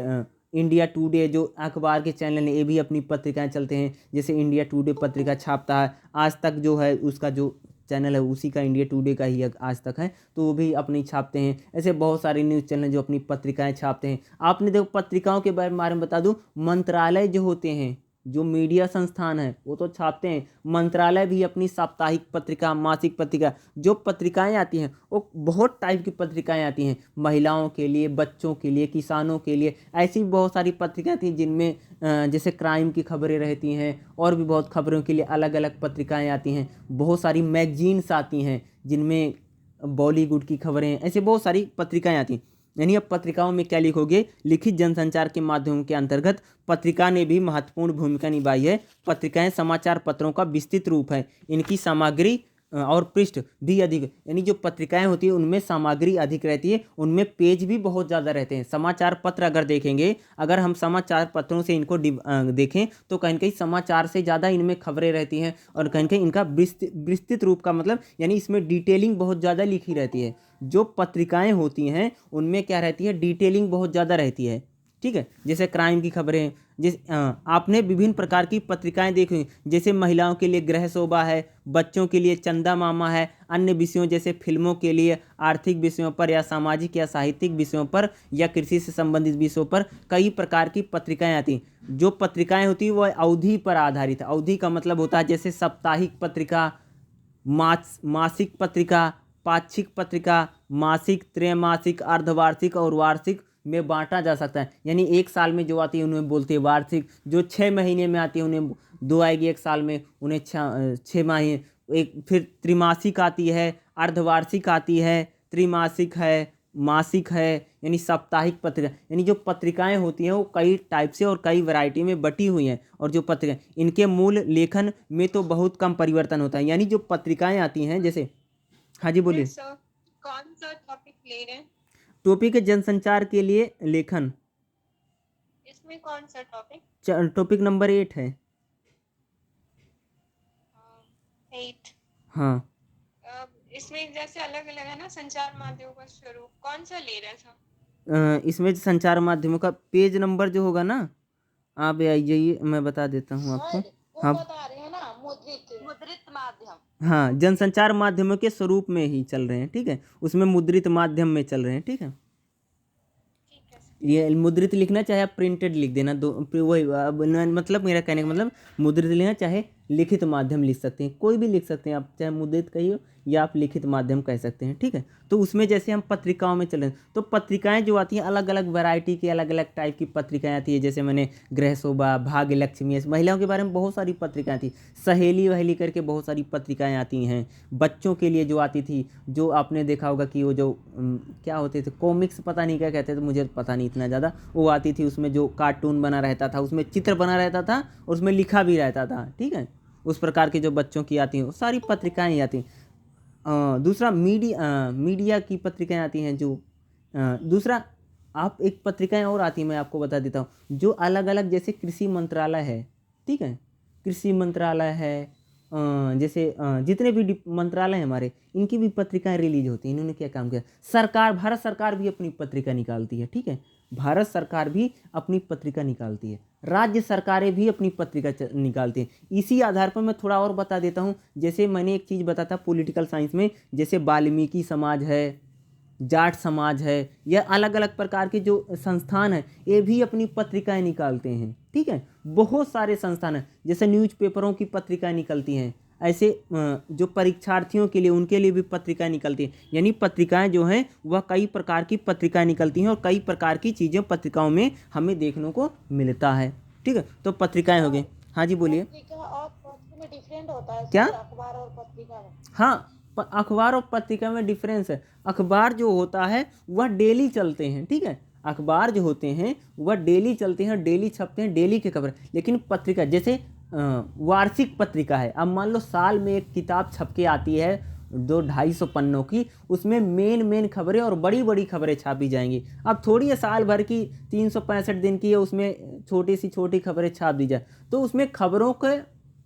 इंडिया टुडे जो अखबार के चैनल है, ये भी अपनी पत्रिकाएं चलते हैं। जैसे इंडिया टुडे पत्रिका छापता है, आज तक जो है उसका जो चैनल है उसी का, इंडिया टुडे का ही आज तक है, तो वो भी अपनी छापते हैं। ऐसे बहुत सारे न्यूज़ चैनल जो अपनी पत्रिकाएं छापते हैं। आपने देखो पत्रिकाओं के बारे में बता दूं, मंत्रालय जो होते हैं, जो मीडिया संस्थान है, वो तो छापते हैं। मंत्रालय भी अपनी साप्ताहिक पत्रिका, मासिक पत्रिका, जो पत्रिकाएं आती हैं वो बहुत टाइप की पत्रिकाएं आती हैं, महिलाओं के लिए, बच्चों के लिए, किसानों के लिए। ऐसी बहुत सारी पत्रिकाएं थी जिनमें जैसे क्राइम की खबरें रहती हैं, और भी बहुत खबरों के लिए अलग अलग पत्रिकाएं आती हैं। बहुत सारी मैगजीन्स आती हैं जिनमें बॉलीवुड की खबरें, ऐसे बहुत सारी पत्रिकाएं आती हैं। यानी अब पत्रिकाओं में क्या लिखोगे, लिखित जनसंचार के माध्यमों के अंतर्गत पत्रिका ने भी महत्वपूर्ण भूमिका निभाई है। पत्रिकाएं समाचार पत्रों का विस्तृत रूप है। इनकी सामग्री और पृष्ठ भी अधिक, यानी जो पत्रिकाएं होती है उनमें सामग्री अधिक रहती है, उनमें पेज भी बहुत ज़्यादा रहते हैं। समाचार पत्र अगर देखेंगे, अगर हम समाचार पत्रों से इनको देखें तो कहीं कहीं समाचार से ज़्यादा इनमें खबरें रहती हैं, और कहीं कहीं इनका विस्तृत रूप का मतलब यानी इसमें डिटेलिंग बहुत ज़्यादा लिखी रहती है। जो पत्रिकाएं होती हैं उनमें क्या रहती है, डिटेलिंग बहुत ज़्यादा रहती है। ठीक है, जैसे क्राइम की खबरें, आपने विभिन्न प्रकार की पत्रिकाएं देखी, जैसे महिलाओं के लिए गृह शोभा है, बच्चों के लिए चंदा मामा है, अन्य विषयों जैसे फिल्मों के लिए, आर्थिक विषयों पर या सामाजिक या साहित्यिक विषयों पर या कृषि से संबंधित विषयों पर कई प्रकार की पत्रिकाएं आती। जो पत्रिकाएं होती हैं वो अवधि पर आधारित है। अवधि का मतलब होता है जैसे साप्ताहिक पत्रिका, मासिक पत्रिका, पाक्षिक पत्रिका, मासिक, त्रैमासिक, अर्धवार्षिक और वार्षिक में बांटा जा सकता है। यानी एक साल में जो आती है उन्हें बोलते हैं वार्षिक, जो 6 महीने में आती है उन्हें 2 आएगी एक साल में, उन्हें 6 महीने। एक फिर त्रिमासिक आती है, अर्धवार्षिक आती है, त्रिमासिक है, मासिक है, यानी साप्ताहिक पत्रिका। यानी जो पत्रिकाएं होती हैं वो कई टाइप से और कई वैरायटी में बटी हुई हैं। और जो पत्रिका, इनके मूल लेखन में तो बहुत कम परिवर्तन होता है। यानी जो पत्रिकाएं आती हैं, जैसे, हाँ जी बोलिए।
कौन सा टॉपिक ले रहे हैं?
टॉपिक है जनसंचार के लिए लेखन।
इसमें कौन सा टॉपिक?
टॉपिक नंबर 8 है।
8।
हाँ,
इसमें जैसे अलग अलग है ना संचार माध्यमों का स्वरूप, कौन सा ले रहे था?
इसमें संचार माध्यमों का पेज नंबर जो होगा ना, आप जाइए, मैं बता देता हूँ आपको। हाँ,
बता रहे हैं ना, मुद्रित माध्यम।
हाँ, जनसंचार माध्यमों के स्वरूप में ही चल रहे हैं। ठीक है, उसमें मुद्रित माध्यम में चल रहे हैं। ठीक है, ये मुद्रित लिखना चाहे आप प्रिंटेड लिख देना, दो वही मतलब मेरा कहने का मतलब मुद्रित लिखना चाहे लिखित माध्यम लिख सकते हैं, कोई भी लिख सकते हैं आप, चाहे मुद्रित कहिए या आप लिखित माध्यम कह सकते हैं, ठीक है। तो उसमें जैसे हम पत्रिकाओं में चलें तो पत्रिकाएं जो आती हैं अलग अलग वैरायटी की, अलग अलग टाइप की पत्रिकाएं आती है। जैसे मैंने गृह शोभा, भाग्य लक्ष्मी, महिलाओं के बारे में बहुत सारी पत्रिकाएं थी, सहेली वहेली करके बहुत सारी पत्रिकाएं आती हैं। बच्चों के लिए जो आती थी, जो आपने देखा होगा कि वो जो क्या होते थे, कॉमिक्स पता नहीं क्या कहते थे, मुझे पता नहीं इतना ज़्यादा, वो आती थी, उसमें जो कार्टून बना रहता था, उसमें चित्र बना रहता था और उसमें लिखा भी रहता था, ठीक है। उस प्रकार की जो बच्चों की आती हैं वो सारी पत्रिकाएं आती हैं। दूसरा मीडिया की पत्रिकाएं आती हैं। जो दूसरा आप एक पत्रिकाएं और आती हैं, मैं आपको बता देता हूँ, जो अलग अलग, जैसे कृषि मंत्रालय है, ठीक है, कृषि मंत्रालय है, जैसे जितने भी मंत्रालय हैं हमारे, इनकी भी पत्रिकाएं रिलीज होती हैं। इन्होंने क्या काम किया, सरकार, भारत सरकार भी अपनी पत्रिका निकालती है, ठीक है, भारत सरकार भी अपनी पत्रिका निकालती है, राज्य सरकारें भी अपनी पत्रिका निकालती हैं। इसी आधार पर मैं थोड़ा और बता देता हूँ। जैसे मैंने एक चीज़ बताता पॉलिटिकल साइंस में, जैसे वाल्मीकि समाज है, जाट समाज है, या अलग अलग प्रकार के जो संस्थान हैं, ये भी अपनी पत्रिकाएं निकालते हैं, ठीक है। बहुत सारे संस्थान हैं, जैसे न्यूज़पेपरों की पत्रिकाएं निकलती हैं, ऐसे जो परीक्षार्थियों के लिए, उनके लिए भी पत्रिकाएं निकलती हैं। यानी पत्रिकाएं जो हैं वह कई प्रकार की पत्रिकाएं निकलती हैं और कई प्रकार की चीज़ें पत्रिकाओं में हमें देखने को मिलता है, ठीक है। तो पत्रिकाएं हो गई। हाँ जी बोलिए।
पत्रिका और पत्र में डिफरेंट होता है
क्या?
सर, अखबार और पत्रिका में।
हाँ, अखबार और पत्रिका में डिफरेंस है। अखबार जो होता है वह डेली चलते हैं, ठीक है, अखबार जो होते हैं वह डेली चलते हैं, डेली छपते हैं, डेली की खबर। लेकिन पत्रिका जैसे वार्षिक पत्रिका है, अब मान लो साल में एक किताब छप के आती है 200-250 पन्नों की, उसमें मेन खबरें और बड़ी बड़ी खबरें छापी जाएंगी। अब थोड़ी है साल भर की 365 दिन की है, उसमें छोटी सी छोटी खबरें छाप दी जाए, तो उसमें खबरों के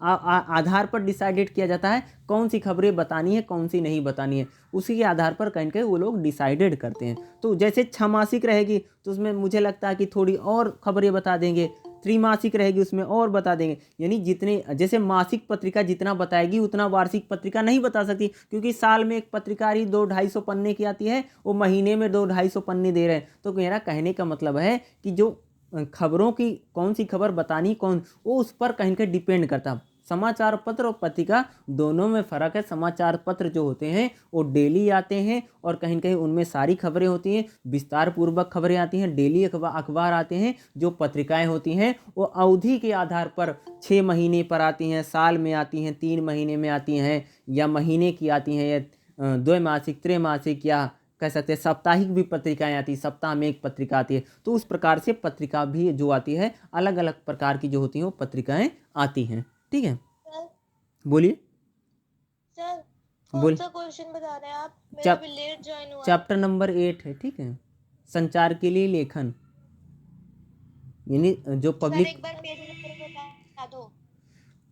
आधार पर डिसाइडेड किया जाता है कौन सी खबरें बतानी है, कौन सी नहीं बतानी है। उसी के आधार पर कहीं कहीं वो लोग डिसाइडेड करते हैं। तो जैसे छमासिक रहेगी तो उसमें मुझे लगता है कि थोड़ी और खबरें बता देंगे, त्रिमासिक रहेगी उसमें और बता देंगे। यानी जितने, जैसे मासिक पत्रिका जितना बताएगी उतना वार्षिक पत्रिका नहीं बता सकती, क्योंकि साल में एक पत्रिका ही 200-250 पन्ने की आती है, वो महीने में 200-250 पन्ने दे रहे हैं। तो मेरा कहने का मतलब है कि जो खबरों की कौन सी खबर बतानी, कौन, वो उस पर कहीं कहीं डिपेंड करता। समाचार पत्र और पत्रिका दोनों में फ़र्क है। समाचार पत्र जो होते हैं वो डेली आते हैं और कहीं कहीं उनमें सारी खबरें होती हैं, विस्तार पूर्वक खबरें आती हैं। डेली अखबार आते हैं। जो पत्रिकाएं होती हैं वो अवधि के आधार पर 6 महीने पर आती हैं, साल में आती हैं, 3 महीने में आती हैं, या महीने की आती हैं, या द्वैमासिक, त्रैमासिक, या कह सकते हैं साप्ताहिक भी पत्रिकाएं आती हैं, सप्ताह में एक पत्रिका आती है। तो उस प्रकार से पत्रिका भी जो आती है, अलग अलग प्रकार की जो होती हैं वो पत्रिकाएं आती हैं, ठीक है।
सर
बोलिए।
सर
बोल।
कौन सा क्वेश्चन बता रहे हैं आप? मेरा
चैप-
भी लेट ज्वाइन हुआ है।
चैप्टर नंबर 8 है, ठीक है, संचार के लिए लेखन। यानी जो
सर
पब्लिक,
एक बार पेज नंबर बता दो।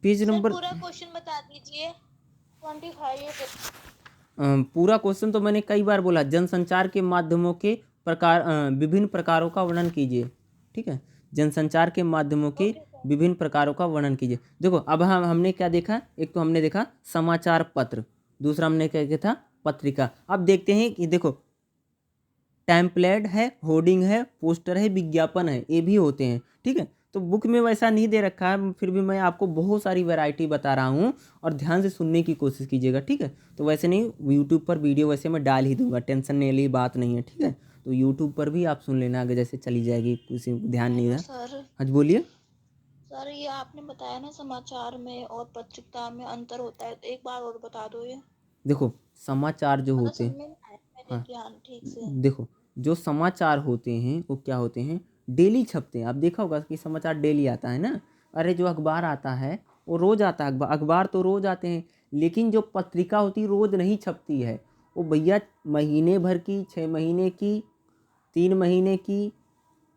पेज
सर
नंबर,
पूरा क्वेश्चन बता दीजिए। 25
पूरा क्वेश्चन तो मैंने कई बार बोला, जनसंचार के माध्यमों के प्रकार, विभिन्न प्रकारों का वर्णन कीजिए, ठीक है, जनसंचार के माध्यमों के विभिन्न प्रकारों का वर्णन कीजिए। देखो अब हमने क्या देखा, एक तो हमने देखा समाचार पत्र, दूसरा हमने क्या देखा था, पत्रिका। अब देखते हैं कि देखो टेम्पलेट है, होर्डिंग है, पोस्टर है, विज्ञापन है, ये भी होते हैं, ठीक है। तो बुक में वैसा नहीं दे रखा है, फिर भी मैं आपको बहुत सारी वैरायटी बता रहा हूँ और ध्यान से सुनने की कोशिश कीजिएगा, ठीक है। तो वैसे नहीं, यूट्यूब पर वीडियो वैसे मैं डाल ही दूंगा, टेंशन लेने वाली बात नहीं है, ठीक है। तो यूट्यूब पर भी आप सुन लेना, आगे जैसे चली जाएगी, किसी ध्यान नहीं है।
सर
हाँ बोलिए।
सर ये आपने बताया ना समाचार में और पत्रिका में अंतर होता है, एक बार और बता दो ये।
देखो समाचार जो
मतलब
होते हैं,
समझ में आया मेरे
हाँ
ध्यान ठीक से।
देखो जो समाचार होते हैं वो क्या होते हैं, डेली छपते हैं। आप देखा होगा कि समाचार डेली आता है ना। अरे जो अखबार आता है वो रोज आता है, अखबार तो रोज आते हैं, लेकिन जो पत्रिका होती है रोज नहीं छपती है। वो भैया महीने भर की, 6 महीने की, 3 महीने की,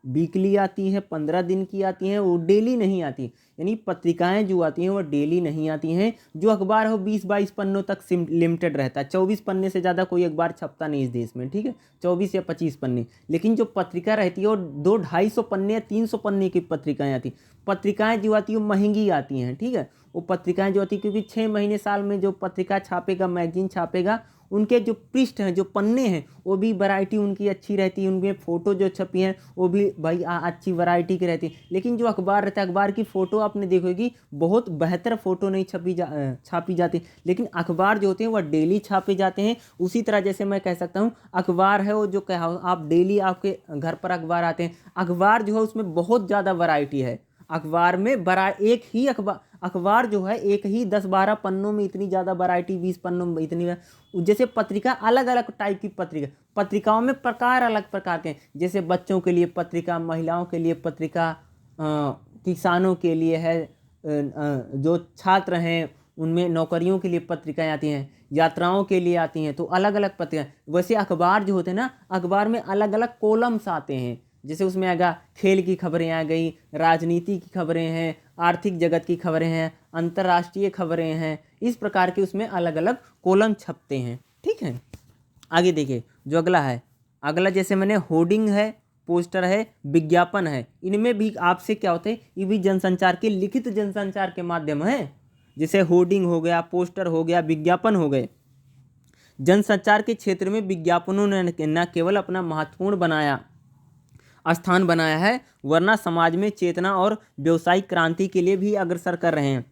वीकली आती है, 15 दिन की आती हैं, वो डेली नहीं आती। यानी पत्रिकाएं जो आती हैं वो डेली नहीं आती हैं। जो अखबार है वो 20-22 पन्नों तक लिमिटेड रहता है, 24 पन्ने से ज़्यादा कोई अखबार छपता नहीं इस देश में, ठीक है, 24 या 25 पन्ने। लेकिन जो पत्रिका रहती है वो 200-250 पन्ने या 300 पन्ने की पत्रिकाएं आती। पत्रिकाएं जो आती है वो महंगी आती हैं, ठीक है। वो पत्रिकाएं जो आती है, क्योंकि 6 महीने साल में जो पत्रिका छापेगा, मैगजीन छापेगा, उनके जो पृष्ठ हैं, जो पन्ने हैं, वो भी वैरायटी उनकी अच्छी रहती है, उनमें फ़ोटो जो छपी हैं वो भी भाई अच्छी वैरायटी की रहती है। लेकिन जो अखबार रहता है, अखबार की फ़ोटो आपने देखोगी बहुत बेहतर फ़ोटो नहीं छापी जाती, लेकिन अखबार जो होते हैं वह डेली छापे जाते हैं। उसी तरह जैसे मैं कह सकता हूँ अखबार है वो जो कहा आप डेली आपके घर पर अखबार आते हैं, अखबार जो है उसमें बहुत ज़्यादा वैरायटी है। अखबार में बड़ा एक ही अखबार जो है एक ही 10-12 पन्नों में इतनी ज़्यादा वैरायटी, 20 पन्नों में इतनी, जैसे पत्रिका अलग अलग टाइप की पत्रिकाओं में प्रकार अलग प्रकार के हैं। जैसे बच्चों के लिए पत्रिका, महिलाओं के लिए पत्रिका, किसानों के लिए है, जो छात्र हैं उनमें नौकरियों के लिए पत्रिकाएं आती हैं, यात्राओं के लिए आती हैं, तो अलग अलग पत्रिकाएं। वैसे अखबार जो होते हैं ना, अखबार में अलग अलग कॉलम्स आते हैं। जैसे उसमें आएगा खेल की खबरें आ गई, राजनीति की खबरें हैं, आर्थिक जगत की खबरें हैं, अंतर्राष्ट्रीय खबरें हैं, इस प्रकार के उसमें अलग अलग कॉलम छपते हैं। ठीक है, आगे देखिए जो अगला है, अगला जैसे मैंने होर्डिंग है, पोस्टर है, विज्ञापन है, इनमें भी आपसे क्या होते हैं, ये भी जनसंचार के, लिखित जनसंचार के माध्यम है। जैसे होर्डिंग हो गया, पोस्टर हो गया, विज्ञापन हो गए। जनसंचार के क्षेत्र में विज्ञापनों ने न केवल अपना महत्वपूर्ण स्थान बनाया है, वरना समाज में चेतना और व्यवसायिक क्रांति के लिए भी अग्रसर कर रहे हैं।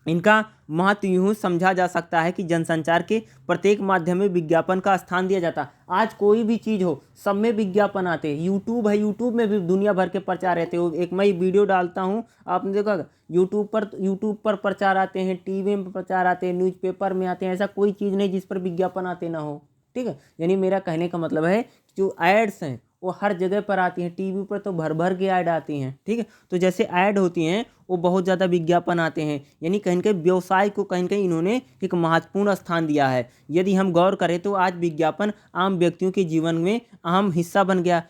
इनका महत्व यूँ समझा जा सकता है कि जनसंचार के प्रत्येक माध्यम में विज्ञापन का स्थान दिया जाता है। आज कोई भी चीज़ हो, सब में विज्ञापन आते हैं। यूट्यूब है, यूट्यूब में भी दुनिया भर के प्रचार रहते हो। एक मैं वीडियो डालता हूँ, आपने देखा यूट्यूब पर प्रचार आते हैं, टीवी में प्रचार आते हैं, न्यूज़पेपर में आते हैं। ऐसा कोई चीज़ नहीं जिस पर विज्ञापन आते ना हो। ठीक है, यानी मेरा कहने का मतलब है जो एड्स हैं वो हर जगह पर आती हैं। टीवी पर तो भर भर के ऐड आती हैं। ठीक है, तो जैसे ऐड होती हैं वो बहुत ज़्यादा विज्ञापन आते हैं। यानी कहीं कहीं व्यवसाय को कहीं कहीं इन्होंने एक महत्वपूर्ण स्थान दिया है। यदि हम गौर करें तो आज विज्ञापन आम व्यक्तियों के जीवन में अहम हिस्सा बन गया।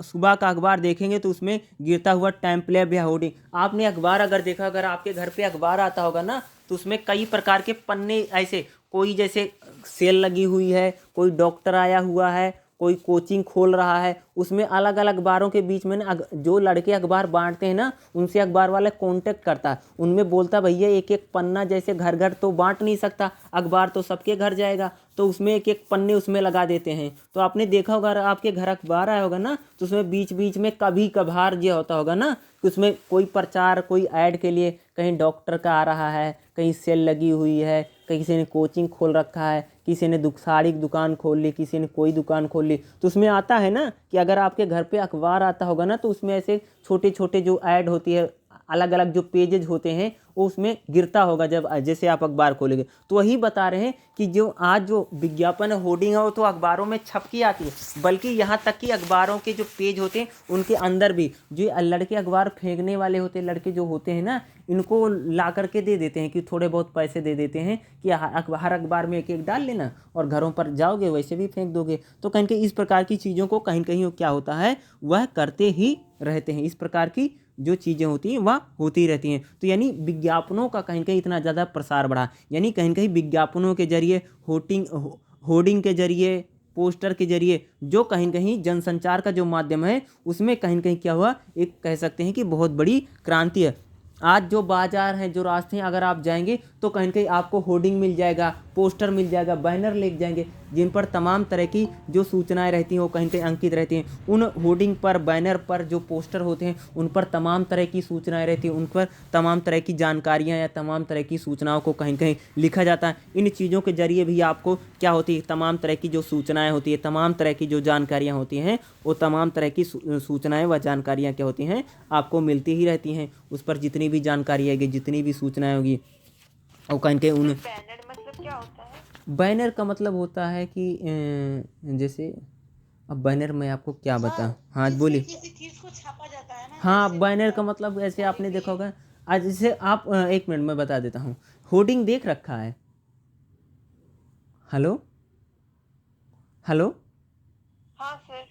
सुबह का अखबार देखेंगे तो उसमें गिरता हुआ टेम्पलेट या होर्डिंग, आपने अखबार अगर देखा, अगर आपके घर पे अखबार आता होगा ना, तो उसमें कई प्रकार के पन्ने ऐसे, कोई जैसे सेल लगी हुई है, कोई डॉक्टर आया हुआ है, कोई कोचिंग खोल रहा है, उसमें अलग अलग अखबारों के बीच में ना जो लड़के अखबार बांटते हैं ना, उनसे अखबार वाला कांटेक्ट करता है, उनमें बोलता भैया एक एक पन्ना, जैसे घर घर तो बांट नहीं सकता अखबार, तो सबके घर जाएगा, तो उसमें एक एक पन्ने उसमें लगा देते हैं। तो आपने देखा होगा, आपके घर अखबार आया होगा ना, तो उसमें बीच बीच में कभी कभार ये होता होगा ना कि उसमें कोई प्रचार, कोई ऐड के लिए, कहीं डॉक्टर का आ रहा है, कहीं सेल लगी हुई है, कहीं किसी ने कोचिंग खोल रखा है, किसी ने साड़ी की दुकान खोल ली, किसी ने कोई दुकान खोल ली, तो उसमें आता है ना कि अगर आपके घर पे अखबार आता होगा ना, तो उसमें ऐसे छोटे छोटे जो ऐड होती है, अलग अलग जो पेजेज होते हैं वो उसमें गिरता होगा जब जैसे आप अखबार खोलेंगे। तो वही बता रहे हैं कि जो आज जो विज्ञापन होर्डिंग है वो तो अखबारों में छपकी आती है, बल्कि यहाँ तक कि अखबारों के जो पेज होते हैं उनके अंदर भी जो लड़के अखबार फेंकने वाले होते हैं, लड़के जो होते हैं ना, इनको ला करके दे देते हैं कि थोड़े बहुत पैसे दे देते हैं कि हर अखबार में एक एक डाल लेना और घरों पर जाओगे वैसे भी फेंक दोगे। तो कहीं कहीं इस प्रकार की चीज़ों को कहीं कहीं क्या होता है, वह करते ही रहते हैं। इस प्रकार की जो चीज़ें होती हैं वह होती रहती हैं। तो यानी विज्ञापनों का कहीं कहीं इतना ज़्यादा प्रसार बढ़ा, यानी कहीं कहीं विज्ञापनों के जरिए, होर्डिंग के जरिए, पोस्टर के जरिए, जो कहीं कहीं जनसंचार का जो माध्यम है उसमें कहीं कहीं क्या हुआ, एक कह सकते हैं कि बहुत बड़ी क्रांति है। आज जो बाजार हैं, जो रास्ते हैं, अगर आप जाएंगे तो कहीं कहीं आपको होर्डिंग मिल जाएगा, पोस्टर मिल जाएगा, बैनर ले जाएंगे जिन पर तमाम तरह की जो सूचनाएं रहती हैं वो कहीं कहीं अंकित रहती हैं। उन होर्डिंग पर, बैनर पर, जो पोस्टर होते हैं उन पर तमाम तरह की सूचनाएं रहती हैं, उन पर तमाम तरह की जानकारियां या तमाम तरह की सूचनाओं को कहीं कहीं लिखा जाता है। इन चीज़ों के जरिए भी आपको क्या होती है, तमाम तरह की जो सूचनाएँ होती है, तमाम तरह की जो जानकारियाँ होती हैं, वो तमाम तरह की सूचनाएँ व जानकारियाँ क्या होती हैं, आपको मिलती ही रहती हैं। उस पर जितनी भी जानकारी आएगी, जितनी भी सूचनाएँ होगी, और कहीं कहीं उन
बैनर मतलब क्या होता है?
बैनर का मतलब होता है कि जैसे, अब बैनर मैं आपको क्या बताऊं। हाँ बोलिए।
किसी चीज को छापा जाता है ना,
हाँ,
जैसे
बैनर का मतलब ऐसे आपने देखा होगा, आज जैसे आप एक मिनट में बता देता हूँ। होर्डिंग देख रखा है? Hello hello.
हाँ सर।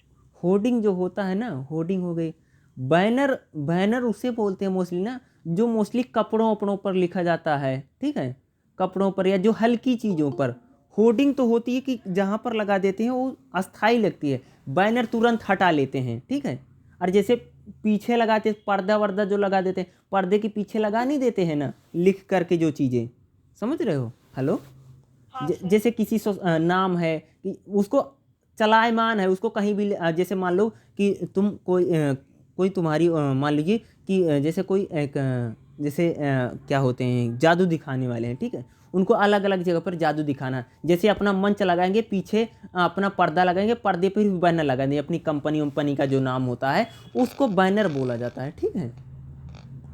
होर्डिंग जो होता है ना, होर्डिंग हो गई। बैनर, बैनर उसे बोलते हैं मोस्टली ना, जो मोस्टली कपड़ों वपड़ों पर लिखा जाता है। ठीक है, कपड़ों पर या जो हल्की चीज़ों पर। होर्डिंग तो होती है कि जहाँ पर लगा देते हैं वो अस्थाई लगती है, बैनर तुरंत हटा लेते हैं। ठीक है, और जैसे पीछे लगाते, पर्दा वर्दा जो लगा देते हैं, पर्दे के पीछे लगा नहीं देते हैं ना लिख करके जो चीज़ें, समझ रहे हो? हेलो।
हाँ सर।
जैसे किसी नाम है कि उसको चलायमान है, उसको कहीं भी जैसे मान लो कि तुम कोई तुम्हारी मान लीजिए कि जैसे कोई एक जैसे क्या होते हैं जादू दिखाने वाले हैं, ठीक है, उनको अलग अलग जगह पर जादू दिखाना, जैसे अपना मंच लगाएंगे पीछे अपना पर्दा लगाएंगे, पर्दे पर भी बैनर लगाएंगे, अपनी कंपनी वंपनी का जो नाम होता है उसको बैनर बोला जाता है, ठीक है।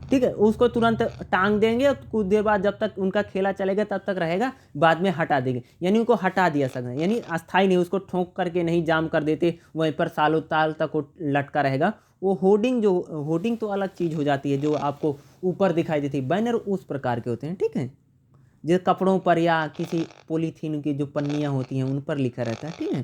ठीक है, उसको तुरंत टांग देंगे, कुछ देर बाद जब तक उनका खेला चलेगा तब तक रहेगा, बाद में हटा देंगे, यानी उनको हटा दिया सकता है, यानी अस्थाई नहीं, उसको ठोक करके नहीं जाम कर देते, वहीं पर सालों साल तक वो लटका रहेगा। वो होर्डिंग तो अलग चीज़ हो जाती है, जो आपको ऊपर दिखाई देती है, बैनर उस प्रकार के होते हैं, ठीक है, जो कपड़ों पर या किसी पॉलीथीन की जो पन्नियाँ होती हैं उन पर लिखा रहता है, ठीक है,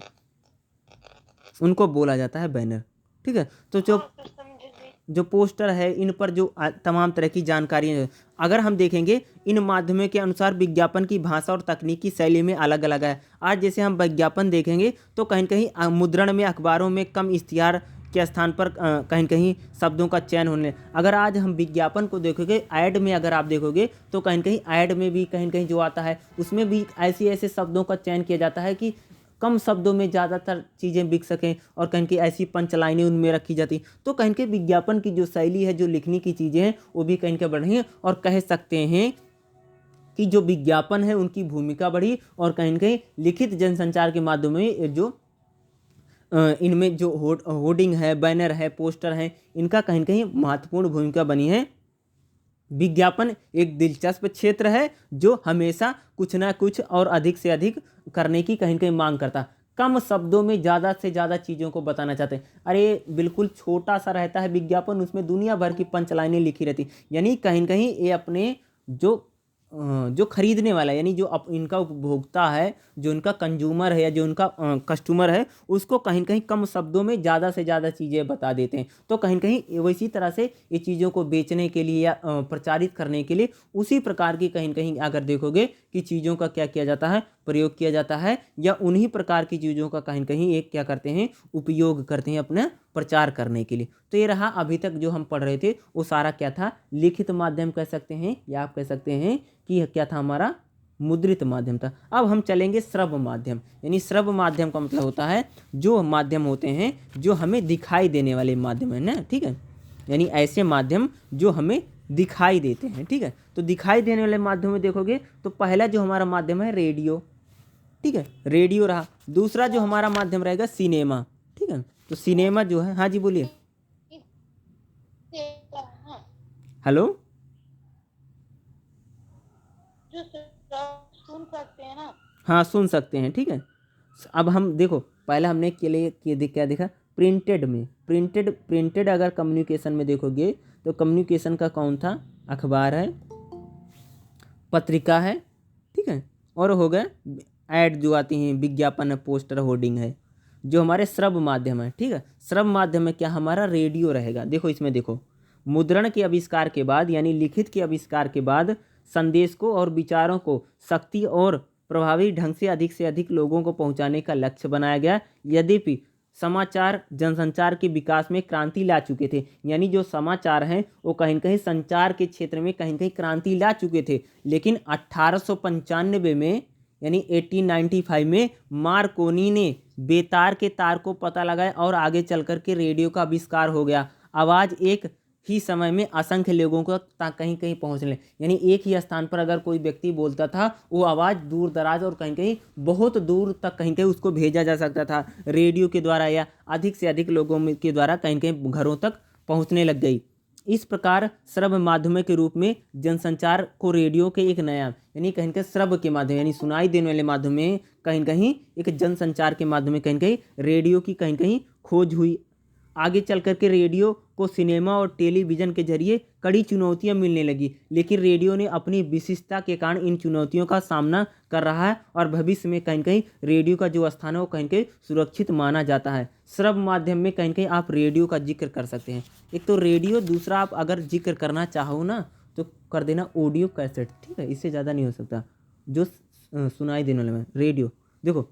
उनको बोला जाता है बैनर, ठीक है। तो जो
हाँ सर समझे जी।
जो पोस्टर है इन पर जो तमाम तरह की जानकारियाँ, अगर हम देखेंगे इन माध्यमों के अनुसार विज्ञापन की भाषा और तकनीकी शैली में अलग अलग है। आज जैसे हम विज्ञापन देखेंगे तो कहीं न कहीं मुद्रण में अखबारों में कम इश्तिहार के स्थान पर कहीं न कहीं शब्दों का चयन होने, अगर आज हम विज्ञापन को देखोगे ऐड में, अगर आप देखोगे तो कहीं न कहीं ऐड में भी कहीं न कहीं जो आता है उसमें भी ऐसे ऐसे शब्दों का चयन किया जाता है कि कम शब्दों में ज़्यादातर चीज़ें बिक सकें, और कहीं की ऐसी पंच लाइनें उनमें रखी जाती, तो कहीं के विज्ञापन की जो शैली है, जो लिखने की चीज़ें हैं वो भी कहीं के बढ़ी हैं, और कह सकते हैं कि जो विज्ञापन है उनकी भूमिका बढ़ी, और कहीं न कहीं लिखित जनसंचार के माध्यम में जो इनमें जो होर्डिंग है, बैनर है, पोस्टर हैं, इनका कहीं न कहीं महत्वपूर्ण भूमिका बनी है। विज्ञापन एक दिलचस्प क्षेत्र है जो हमेशा कुछ ना कुछ और अधिक से अधिक करने की कहीं कहीं मांग करता, कम शब्दों में ज़्यादा से ज़्यादा चीज़ों को बताना चाहते हैं। अरे बिल्कुल छोटा सा रहता है विज्ञापन, उसमें दुनिया भर की पंचलाइनें लिखी रहती, यानी कहीं न कहीं ये अपने जो खरीदने वाला है, यानी जो इनका उपभोक्ता है, जो इनका कंज्यूमर है या जो इनका कस्टमर है, उसको कहीं न कहीं कम शब्दों में ज़्यादा से ज़्यादा चीज़ें बता देते हैं। तो कहीं न कहीं वैसी तरह से ये चीज़ों को बेचने के लिए या प्रचारित करने के लिए उसी प्रकार की कहीं न कहीं अगर देखोगे कि चीज़ों का क्या किया जाता है, प्रयोग किया जाता है, या उन्हीं प्रकार की चीज़ों का कहीं न कहीं एक क्या करते हैं, उपयोग करते हैं अपना प्रचार करने के लिए। तो ये रहा अभी तक जो हम पढ़ रहे थे, वो सारा क्या था, लिखित माध्यम कह सकते हैं, या आप कह सकते हैं कि क्या था, हमारा मुद्रित माध्यम था। अब हम चलेंगे श्रव्य माध्यम, यानी श्रव्य माध्यम का मतलब होता है जो माध्यम होते हैं जो हमें दिखाई देने वाले माध्यम है ना, ठीक है, यानी ऐसे माध्यम जो हमें दिखाई देते हैं, ठीक है। तो दिखाई देने वाले माध्यम में देखोगे तो पहला जो हमारा माध्यम है रेडियो, ठीक है, रेडियो रहा। दूसरा जो हमारा माध्यम रहेगा सिनेमा, ठीक है, तो सिनेमा जो है, हाँ जी बोलिए,
हाँ,
हेलो,
जो सुन सकते हैं ना।
हाँ सुन सकते हैं, ठीक है। अब हम देखो, पहले हमने के लिए क्या देखा, प्रिंटेड में, प्रिंटेड अगर कम्युनिकेशन में देखोगे तो कम्युनिकेशन का कौन था, अखबार है, पत्रिका है, ठीक है, और हो गए ऐड जो आती हैं, विज्ञापन है, पोस्टर, होर्डिंग है। जो हमारे श्रव्य माध्यम है, ठीक है, श्रव्य माध्यम में क्या हमारा रेडियो रहेगा। देखो इसमें देखो, मुद्रण के आविष्कार के बाद, यानी लिखित के आविष्कार के बाद संदेश को और विचारों को शक्ति और प्रभावी ढंग से अधिक लोगों को पहुंचाने का लक्ष्य बनाया गया। यद्यपि समाचार जनसंचार के विकास में क्रांति ला चुके थे, यानी जो समाचार हैं वो कहीं न कहीं संचार के क्षेत्र में कहीं न कहीं क्रांति ला चुके थे, लेकिन 1895 में, यानी 1895 में मार्कोनी ने बेतार के तार को पता लगाया और आगे चल कर के रेडियो का आविष्कार हो गया। आवाज़ एक ही समय में असंख्य लोगों को कहीं कहीं पहुंचने, यानी एक ही स्थान पर अगर कोई व्यक्ति बोलता था, वो आवाज़ दूर दराज और कहीं कहीं बहुत दूर तक कहीं कहीं उसको भेजा जा सकता था रेडियो के द्वारा, या अधिक से अधिक लोगों के द्वारा कहीं कहीं घरों तक पहुंचने लग गई। इस प्रकार श्रव्य माध्यम के रूप में जनसंचार को रेडियो के एक नया, यानी कहीं कहीं श्रव्य के माध्यम, यानी सुनाई देने वाले माध्यम में कहीं कहीं एक जनसंचार के माध्यम में कहीं कहीं रेडियो की कहीं कहीं खोज हुई। आगे चल कर के रेडियो को सिनेमा और टेलीविज़न के जरिए कड़ी चुनौतियां मिलने लगी, लेकिन रेडियो ने अपनी विशिष्टता के कारण इन चुनौतियों का सामना कर रहा है, और भविष्य में कहीं कहीं रेडियो का जो स्थान है वो कहीं कहीं सुरक्षित माना जाता है। श्रव्य माध्यम में कहीं कहीं आप रेडियो का जिक्र कर सकते हैं, एक तो रेडियो, दूसरा आप अगर जिक्र करना चाहो ना तो कर देना ऑडियो कैसेट, ठीक है, इससे ज़्यादा नहीं हो सकता। जो सुनाई देने वाले में रेडियो, देखो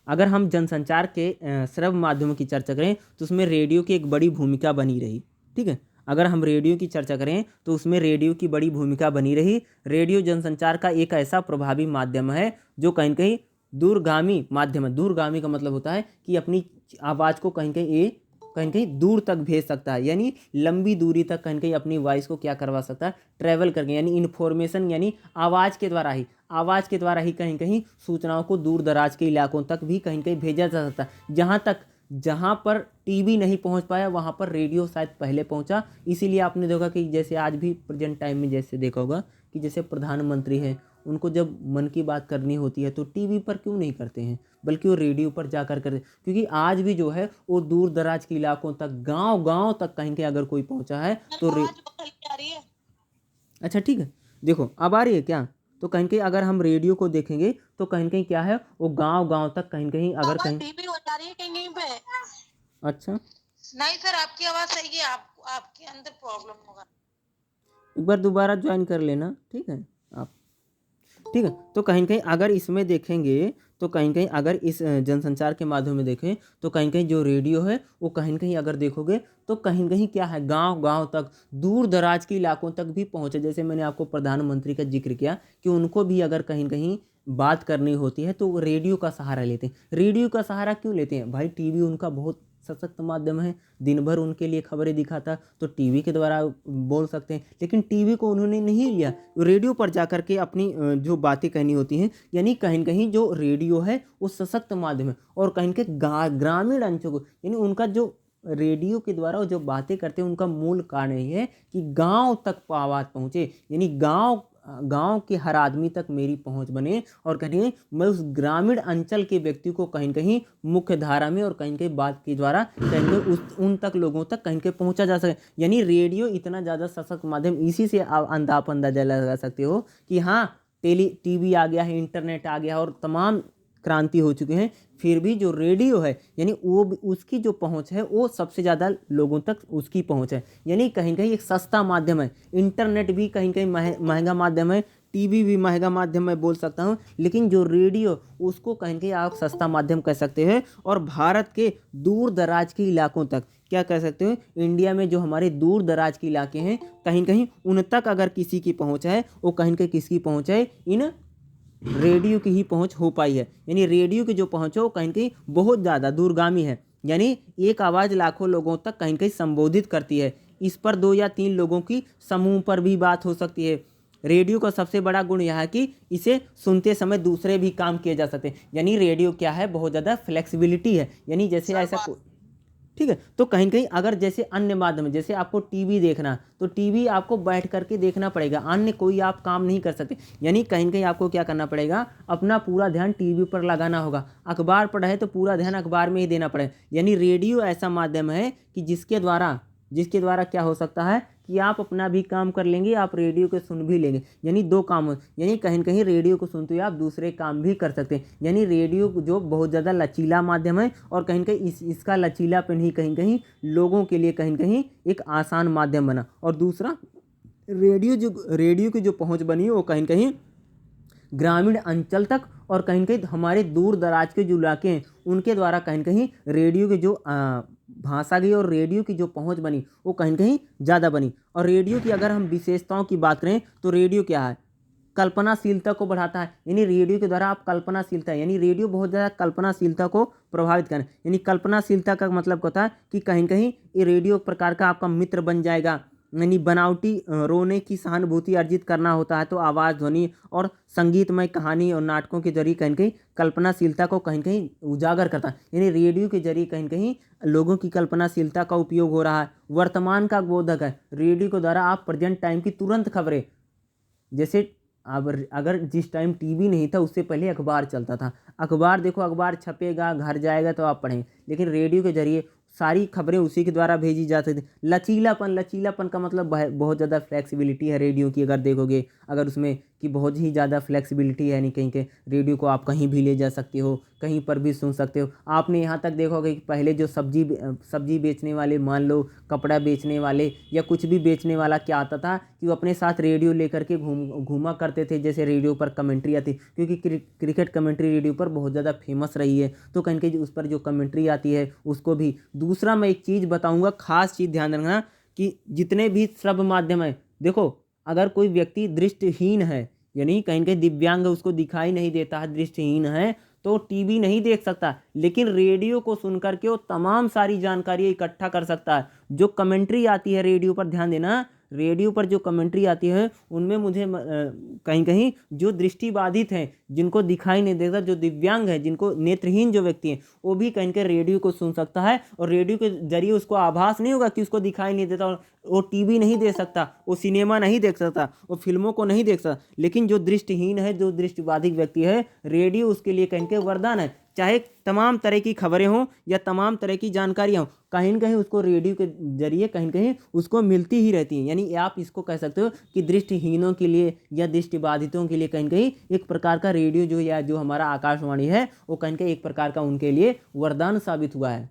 अगर हम जनसंचार के श्रव्य माध्यमों की चर्चा करें तो उसमें रेडियो की एक बड़ी भूमिका बनी रही, ठीक है। अगर हम रेडियो की चर्चा करें तो उसमें रेडियो की बड़ी भूमिका बनी रही। रेडियो जनसंचार का एक ऐसा प्रभावी माध्यम है जो कहीं कहीं दूरगामी माध्यम है। दूरगामी का मतलब होता है कि अपनी आवाज़ को कहीं कहीं दूर तक भेज सकता है, यानी लंबी दूरी तक कहीं कहीं अपनी वॉइस को क्या करवा सकता है, ट्रैवल करके, यानी इन्फॉर्मेशन, यानी आवाज़ के द्वारा ही कहीं कहीं सूचनाओं को दूर दराज के इलाकों तक भी कहीं कहीं भेजा जा सकता है। जहाँ पर टीवी नहीं पहुँच पाया वहाँ पर रेडियो शायद पहले पहुँचा। इसीलिए आपने देखा कि जैसे आज भी प्रेजेंट टाइम में जैसे देखा होगा कि जैसे प्रधानमंत्री हैं, उनको जब मन की बात करनी होती है तो टीवी पर क्यों नहीं करते हैं, बल्कि वो रेडियो पर जाकर करते, क्योंकि आज भी जो है वो दूर दराज के इलाकों तक, गांव तक कहीं के अगर कोई पहुंचा है तो
आ रही है।
अच्छा ठीक है, देखो अब आ रही है क्या, तो कहीं कहीं अगर हम रेडियो को देखेंगे तो कहीं कहीं क्या है, वो गांव तक कहीं कहीं अगर कहीं
धीमी हो जा रही है कहीं पे।
अच्छा
नहीं सर, आपकी आवाज सही है, आपके अंदर प्रॉब्लम होगा।
एक बार दोबारा ज्वाइन कर लेना, ठीक है आप, ठीक है। तो कहीं कहीं अगर इसमें देखेंगे तो कहीं कहीं अगर इस जनसंचार के माध्यम में देखें तो कहीं कहीं जो रेडियो है वो कहीं कहीं अगर देखोगे तो कहीं कहीं क्या है, गांव तक, दूर दराज के इलाकों तक भी पहुंचे। जैसे मैंने आपको प्रधानमंत्री का जिक्र किया कि उनको भी अगर कहीं कहीं बात करनी होती है तो रेडियो का सहारा लेते हैं। रेडियो का सहारा क्यों लेते हैं भाई, टीवी उनका बहुत सशक्त माध्यम है, दिन भर उनके लिए खबरें दिखाता, तो टीवी के द्वारा बोल सकते हैं। लेकिन टीवी को उन्होंने नहीं लिया, रेडियो पर जाकर के अपनी जो बातें कहनी होती हैं, यानी कहीं कहीं जो रेडियो है वो सशक्त माध्यम है। और कहीं के ग्रामीण अंचल को, यानी उनका जो रेडियो के द्वारा वो जो बातें करते हैं उनका मूल कारण यही है कि गांव तक आवाज़ पहुँचे, यानी गांव के हर आदमी तक मेरी पहुंच बने, और कहीं मैं उस ग्रामीण अंचल के व्यक्ति को कहीं कहीं मुख्य धारा में और कहीं कहीं बात के द्वारा कहीं कहीं उन तक लोगों तक कहीं कहीं पहुंचा जा सके। यानी रेडियो इतना ज़्यादा सशक्त माध्यम, इसी से आप अंदाजा लगा सकते हो कि हाँ टीवी आ गया है, इंटरनेट आ गया और तमाम क्रांति हो चुके हैं, फिर भी जो रेडियो है यानी वो उसकी जो पहुंच है वो सबसे ज़्यादा लोगों तक उसकी पहुंच है, यानी कहीं कहीं एक सस्ता माध्यम है। इंटरनेट भी कहीं कहीं महंगा माध्यम है, टीवी भी महंगा माध्यम मैं बोल सकता हूँ, लेकिन जो रेडियो उसको कहीं कहीं आप सस्ता माध्यम कह सकते हैं। और भारत के दूर दराज के इलाकों तक क्या कह सकते हो, इंडिया में जो हमारे दूर दराज के इलाके हैं कहीं कहीं उन तक अगर किसी की पहुँच है, वो कहीं कहीं किसकी पहुँच है, इन रेडियो की ही पहुंच हो पाई है। यानी रेडियो की जो पहुंच है वो कहीं कहीं बहुत ज़्यादा दूरगामी है, यानी एक आवाज़ लाखों लोगों तक कहीं कहीं संबोधित करती है। इस पर 2 या 3 लोगों की समूह पर भी बात हो सकती है। रेडियो का सबसे बड़ा गुण यह है कि इसे सुनते समय दूसरे भी काम किए जा सकते हैं, यानी रेडियो क्या है, बहुत ज़्यादा फ्लेक्सिबिलिटी है, यानी जैसे ऐसा ठीक है। तो कहीं कहीं अगर जैसे अन्य माध्यम, जैसे आपको टीवी देखना तो टीवी आपको बैठ करके देखना पड़ेगा, अन्य कोई आप काम नहीं कर सकते, यानी कहीं कहीं आपको क्या करना पड़ेगा, अपना पूरा ध्यान टीवी पर लगाना होगा। अखबार पढ़ा है तो पूरा ध्यान अखबार में ही देना पड़ेगा। यानी रेडियो ऐसा माध्यम है कि जिसके द्वारा क्या हो सकता है कि आप अपना भी काम कर लेंगे, आप रेडियो को सुन भी लेंगे, यानी 2 काम, यानी कहीं कहीं रेडियो को सुनते हुए आप दूसरे काम भी कर सकते हैं। यानी रेडियो जो बहुत ज़्यादा लचीला माध्यम है और कहीं कहीं इसका लचीलापन ही कहीं कहीं लोगों के लिए कहीं कहीं एक आसान माध्यम बना। और दूसरा, रेडियो की जो पहुँच बनी वो कहीं कहीं ग्रामीण अंचल तक और कहीं कहीं हमारे दूर दराज के जो इलाके हैं उनके द्वारा कहीं कहीं रेडियो की जो भाषा गई और रेडियो की जो पहुंच बनी वो कहीं कहीं ज़्यादा बनी। और रेडियो की अगर हम विशेषताओं की बात करें तो रेडियो क्या है, कल्पनाशीलता को बढ़ाता है, यानी रेडियो के द्वारा आप कल्पनाशीलता, यानी रेडियो बहुत ज़्यादा कल्पनाशीलता को प्रभावित करें। यानी कल्पनाशीलता का मतलब होता है कि कहीं कहीं ये रेडियो एक प्रकार का आपका मित्र बन जाएगा, यानी बनावटी रोने की सहानुभूति अर्जित करना होता है तो आवाज़, ध्वनि और संगीतमय कहानी और नाटकों के जरिए कहीं कहीं कल्पनाशीलता को कहीं कहीं उजागर करता है। यानी रेडियो के जरिए कहीं कहीं लोगों की कल्पनाशीलता का उपयोग हो रहा है। वर्तमान का बोधक है, रेडियो के द्वारा आप प्रेजेंट टाइम की तुरंत खबरें, जैसे अब अगर जिस टाइम टीवी नहीं था उससे पहले अखबार चलता था, अखबार देखो, अखबार छपेगा, घर जाएगा तो आप पढ़ेंगे, लेकिन रेडियो के जरिए सारी खबरें उसी के द्वारा भेजी जा सकती। लचीलापन का मतलब बहुत ज़्यादा फ्लेक्सिबिलिटी है रेडियो की। अगर देखोगे अगर उसमें कि बहुत ही ज़्यादा फ्लेक्सिबिलिटी है, यानी कहीं के रेडियो को आप कहीं भी ले जा सकते हो, कहीं पर भी सुन सकते हो। आपने यहाँ तक देखोगे कि पहले जो सब्जी बेचने वाले, मान लो कपड़ा बेचने वाले या कुछ भी बेचने वाला, क्या आता था कि वो अपने साथ रेडियो लेकर के घूमा करते थे। जैसे रेडियो पर कमेंट्री आती, क्योंकि क्रिकेट कमेंट्री रेडियो पर बहुत ज़्यादा फेमस रही है, तो कहीं उस पर जो कमेंट्री आती है उसको भी। दूसरा मैं एक चीज़ बताऊँगा, खास चीज़ ध्यान रखना कि जितने भी श्रव्य माध्यम है, देखो अगर कोई व्यक्ति दृष्टिहीन है यानी कहीं कहीं दिव्यांग है, उसको दिखाई नहीं देता है, दृष्टिहीन है, तो टीवी नहीं देख सकता, लेकिन रेडियो को सुन करके वो तमाम सारी जानकारी इकट्ठा कर सकता है। जो कमेंट्री आती है रेडियो पर, ध्यान देना, रेडियो पर जो कमेंट्री आती है उनमें मुझे कहीं कहीं जो दृष्टिबाधित हैं, जिनको दिखाई नहीं देता, जो दिव्यांग है, जिनको नेत्रहीन जो व्यक्ति हैं, वो भी कहीं कहीं रेडियो को सुन सकता है, और रेडियो के जरिए उसको आभास नहीं होगा कि उसको दिखाई नहीं देता, और वो टीवी नहीं देख सकता, वो सिनेमा नहीं देख सकता, वो फिल्मों को नहीं देख सकता। लेकिन जो दृष्टिहीन है, जो दृष्टिबाधित व्यक्ति है, रेडियो उसके लिए कहीं कहीं वरदान है। चाहे तमाम तरह की खबरें हों या तमाम तरह की जानकारियाँ हों, कहीं न कहीं उसको रेडियो के जरिए कहीं न कहीं उसको मिलती ही रहती हैं। यानी आप इसको कह सकते हो कि दृष्टिहीनों के लिए या दृष्टिबाधितों के लिए कहीं न कहीं एक प्रकार का रेडियो जो या जो हमारा आकाशवाणी है, वो कहीं न कहीं एक प्रकार का उनके लिए वरदान साबित हुआ है।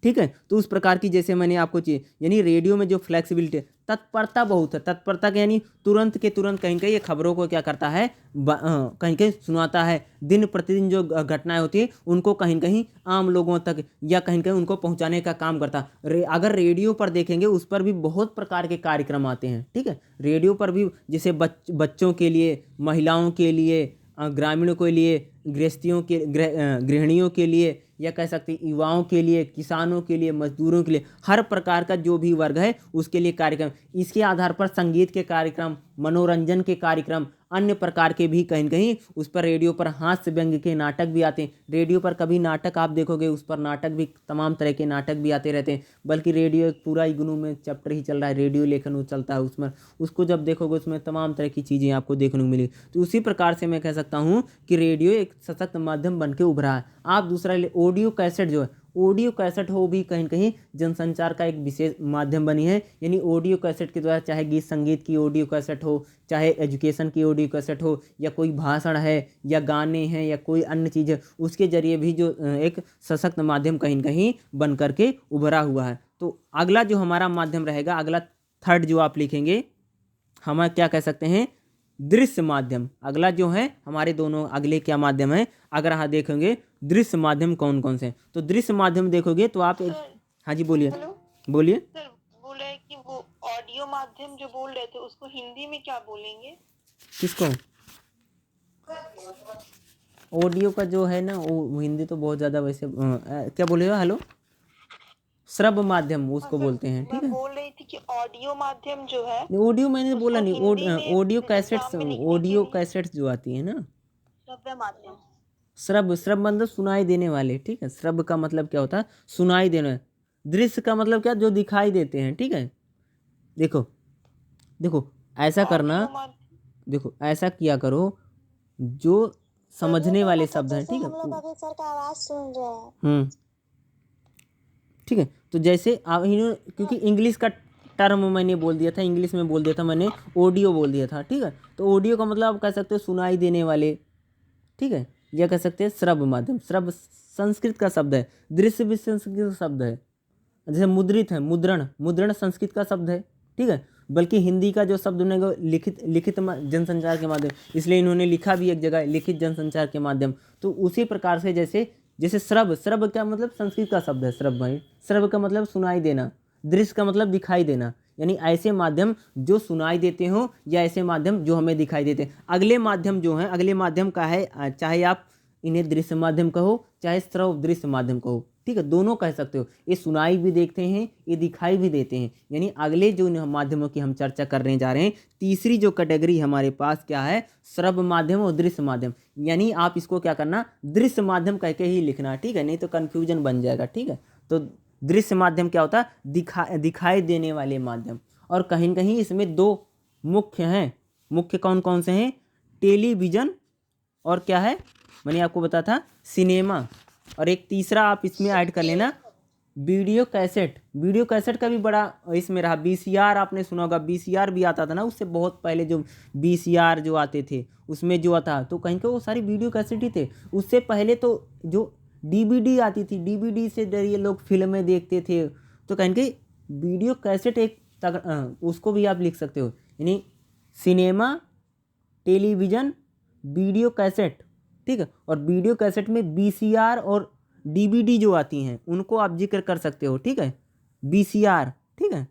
ठीक है, तो उस प्रकार की जैसे मैंने आपको चाहिए, यानी रेडियो में जो फ्लेक्सिबिलिटी, तत्परता बहुत है, तत्परता के यानी तुरंत के तुरंत कहीं कहीं ये खबरों को क्या करता है, कहीं कहीं सुनाता है। दिन प्रतिदिन जो घटनाएं होती है उनको कहीं कहीं आम लोगों तक या कहीं कहीं उनको पहुंचाने का काम करता है। अगर रेडियो पर देखेंगे उस पर भी बहुत प्रकार के कार्यक्रम आते हैं। ठीक है, रेडियो पर भी जैसे बच्चों के लिए, महिलाओं के लिए, ग्रामीणों के लिए, गृहस्थियों के गृहिणियों के लिए, या कह सकते हैं युवाओं के लिए, किसानों के लिए, मजदूरों के लिए, हर प्रकार का जो भी वर्ग है उसके लिए कार्यक्रम। इसके आधार पर संगीत के कार्यक्रम, मनोरंजन के कार्यक्रम, अन्य प्रकार के भी कहीं कहीं उस पर रेडियो पर हास्य व्यंग्य के नाटक भी आते हैं। रेडियो पर कभी नाटक आप देखोगे, उस पर नाटक भी, तमाम तरह के नाटक भी आते रहते हैं। बल्कि रेडियो एक पूरा इग्नू में चैप्टर ही चल रहा है, रेडियो लेखन वो चलता है उसमें, उसको जब देखोगे उसमें तमाम तरह की चीज़ें आपको देखने को मिलेगी। तो उसी प्रकार से मैं कह सकता हूँ कि रेडियो एक सशक्त माध्यम बन के उभरा है। आप दूसरा ऑडियो कैसेट जो है, ऑडियो कैसेट हो भी कहीं कहीं जनसंचार का एक विशेष माध्यम बनी है। यानी ऑडियो कैसेट के द्वारा चाहे गीत संगीत की ऑडियो कैसेट हो, चाहे एजुकेशन की ऑडियो कैसेट हो, या कोई भाषण है या गाने हैं या कोई अन्य चीज़ है, उसके जरिए भी जो एक सशक्त माध्यम कहीं कहीं बन करके उभरा हुआ है। तो अगला जो हमारा माध्यम रहेगा, अगला थर्ड जो आप लिखेंगे, हम क्या कह सकते हैं, दृश्य माध्यम। अगला जो है हमारे दोनों अगले क्या माध्यम है, अगर आप देखेंगे दृश्य माध्यम कौन कौन से हैं, तो दृश्य माध्यम देखोगे तो आप हाँ जी बोलिए।
हेलो
बोलिए।
सर, बोल रहे हैं कि वो ऑडियो माध्यम जो बोल रहे थे उसको हिंदी में क्या बोलेंगे?
किसको? ऑडियो का जो है ना, वो हिंदी तो बहुत ज़्यादा वैसे क्या बोले हो? हेलो, श्रव्य माध्यम उसको बोलते हैं। ठीक
मैं
है,
बोल रही थी कि ऑडियो माध्यम जो है
ऑडियो मैंने बोला
उसको
नहीं,
हिंदी में
ऑडियो कैसेट्स,
एग्जाम में लिखने के
ऑडियो
लिए
कैसेट्स जो आती है ना,
श्रव्य माध्यम।
श्रव्य, श्रव्य मतलब सुनाई देने वाले। ठीक है, श्रव्य का मतलब क्या होता है, सुनाई देना। दृश्य का मतलब क्या, जो दिखाई देते हैं। ठीक है, देखो देखो ऐसा करना,
ऑडियो माध्यम
देखो ऐसा किया करो, जो समझने वाले शब्द हैं। ठीक है,
हम लोग अभी सर का आवाज सुन रहे हैं।
ठीक है, तो जैसे आप इन्होंने, क्योंकि इंग्लिश का टर्म मैंने बोल दिया था, इंग्लिश में बोल दिया था मैंने, ऑडियो बोल दिया था। ठीक है, तो ऑडियो का मतलब आप कह सकते हो सुनाई देने वाले। ठीक है, यह कह सकते हैं श्रव्य माध्यम। श्रव्य संस्कृत का शब्द है, दृश्य भी संस्कृत का शब्द है। जैसे मुद्रित है, मुद्रण, मुद्रण संस्कृत का शब्द है। ठीक है, बल्कि हिंदी का जो शब्द उन्होंने लिखित, लिखित जनसंचार के माध्यम, इसलिए इन्होंने लिखा भी एक जगह, लिखित जनसंचार के माध्यम। तो उसी प्रकार से जैसे जैसे श्रव्य, श्रव्य का मतलब संस्कृत का शब्द है श्रव्य भाई, श्रव्य का मतलब सुनाई देना, दृश्य का मतलब दिखाई देना। यानी ऐसे माध्यम जो सुनाई देते हो या ऐसे माध्यम जो हमें दिखाई देते हैं। अगले माध्यम जो हैं, अगले माध्यम का है, चाहे आप इन्हें दृश्य माध्यम कहो चाहे श्रव्य दृश्य माध्यम कहो। ठीक है, दोनों कह सकते हो। ये सुनाई भी देखते हैं, ये दिखाई भी देते हैं। यानी अगले जो माध्यमों की हम चर्चा करने जा रहे हैं, तीसरी जो कैटेगरी हमारे पास क्या है, श्रव्य माध्यम और दृश्य माध्यम। यानी आप इसको क्या करना, दृश्य माध्यम कह के ही लिखना। ठीक है, नहीं तो कन्फ्यूजन बन जाएगा। ठीक है, तो दृश्य माध्यम क्या होता है, दिखाई देने वाले माध्यम। और कहीं कहीं इसमें दो मुख्य हैं। मुख्य कौन कौन से हैं, टेलीविज़न और क्या है, मैंने आपको बताया था सिनेमा, और एक तीसरा आप इसमें ऐड कर लेना, वीडियो कैसेट। वीडियो कैसेट का भी बड़ा इसमें रहा। वीसीआर आपने सुना होगा, वीसीआर भी आता था ना, उससे बहुत पहले जो वीसीआर जो आते थे उसमें जो आता, तो कहीं के वो सारी वीडियो कैसेट ही थे। उससे पहले तो जो डीवीडी आती थी, डीवीडी से जरिए लोग फिल्में देखते थे। तो कहीं के वीडियो कैसेट एक उसको भी आप लिख सकते हो। यानी सिनेमा, टेलीविज़न, वीडियो कैसेट। ठीक है, और वीडियो कैसेट में वीसीआर और डीवीडी जो आती हैं उनको आप जिक्र कर सकते हो। ठीक है, वीसीआर, ठीक है,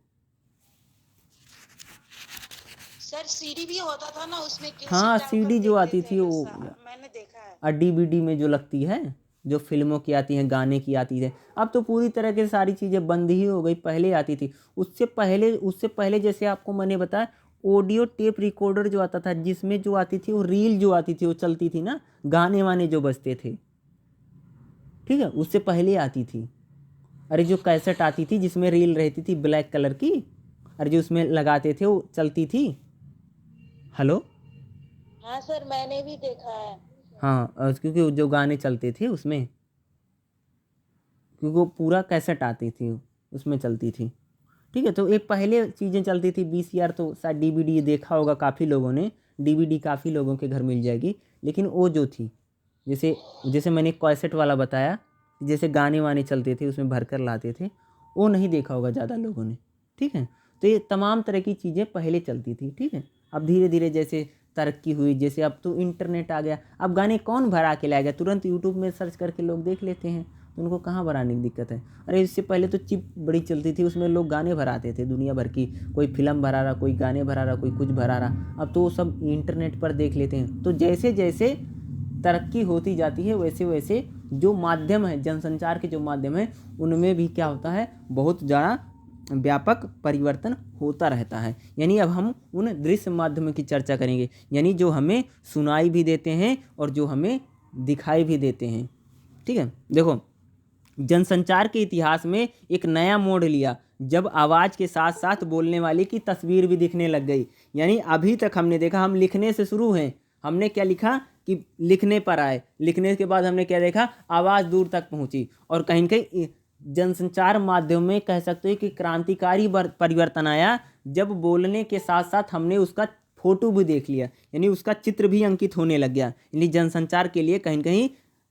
सर सीडी भी होता था ना उसमें
हाँ, सीडी जो आती थी वो
मैंने देखा है।
डीवीडी में जो लगती है, जो फिल्मों की आती हैं, गाने की आती है। अब तो पूरी तरह के सारी चीज़ें बंद ही हो गई, पहले आती थी। उससे पहले जैसे आपको मैंने बताया, ऑडियो टेप रिकॉर्डर जो आता था, जिसमें जो आती थी वो रील जो आती थी वो चलती थी ना, गाने वाने जो बजते थे, ठीक है, उससे पहले आती थी। अरे जो कैसेट आती थी जिसमें रील रहती थी ब्लैक कलर की, अरे जो उसमें लगाते थे वो चलती थी। हेलो।
हाँ सर मैंने भी देखा है।
हाँ, क्योंकि वो जो गाने चलते थे उसमें, क्योंकि वो पूरा कैसेट आती थी उसमें चलती थी, ठीक है। तो एक पहले चीज़ें चलती थी। वीसीआर तो शायद डीवीडी देखा होगा काफ़ी लोगों ने, डीवीडी काफ़ी लोगों के घर मिल जाएगी। लेकिन वो जो थी, जैसे जैसे मैंने कैसेट वाला बताया, जैसे गाने वाने चलते थे उसमें भर कर लाते थे, वो नहीं देखा होगा ज़्यादा लोगों ने, ठीक है। तो ये तमाम तरह की चीज़ें पहले चलती थी, ठीक है। अब धीरे धीरे जैसे तरक्की हुई, जैसे अब तो इंटरनेट आ गया, अब गाने कौन भरा के लाएगा, तुरंत यूट्यूब में सर्च करके लोग देख लेते हैं, तो उनको कहाँ भराने की दिक्कत है। अरे इससे पहले तो चिप बड़ी चलती थी, उसमें लोग गाने भराते थे दुनिया भर की, कोई फिल्म भरा रहा, कोई गाने भरा रहा, कोई कुछ भरा रहा। अब तो वो सब इंटरनेट पर देख लेते हैं। तो जैसे जैसे तरक्की होती जाती है, वैसे वैसे जो माध्यम है, जनसंचार के जो माध्यम है, उनमें भी क्या होता है, बहुत ज़्यादा व्यापक परिवर्तन होता रहता है। यानी अब हम उन दृश्य माध्यमों की चर्चा करेंगे, यानी जो हमें सुनाई भी देते हैं और जो हमें दिखाई भी देते हैं, ठीक है। देखो, जनसंचार के इतिहास में एक नया मोड़ लिया जब आवाज़ के साथ साथ बोलने वाले की तस्वीर भी दिखने लग गई। यानी अभी तक हमने देखा, हम लिखने से शुरू हैं, हमने क्या लिखा कि लिखने पर आए, लिखने के बाद हमने क्या देखा, आवाज़ दूर तक पहुंची, और कहीं न कहीं जनसंचार माध्यम में कह सकते हो कि क्रांतिकारी परिवर्तन आया जब बोलने के साथ साथ हमने उसका फोटो भी देख लिया, यानी उसका चित्र भी अंकित होने लग गया। यानी जनसंचार के लिए कहीं न कहीं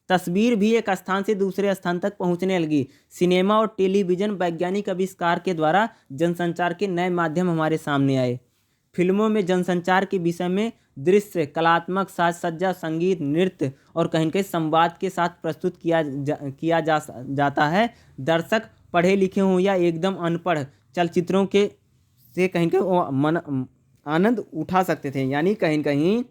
तस्वीर भी एक स्थान से दूसरे स्थान तक पहुंचने लगी। सिनेमा और टेलीविज़न वैज्ञानिक आविष्कार के द्वारा जनसंचार के नए माध्यम हमारे सामने आए। फिल्मों में जनसंचार के विषय में दृश्य, कलात्मक साज सज्जा, संगीत, नृत्य और कहीं कहीं संवाद के साथ प्रस्तुत किया जाता है। दर्शक पढ़े लिखे हों या एकदम अनपढ़ चलचित्रों के से कहीं कहीं वो आनंद उठा सकते थे। यानी कहीं कहीं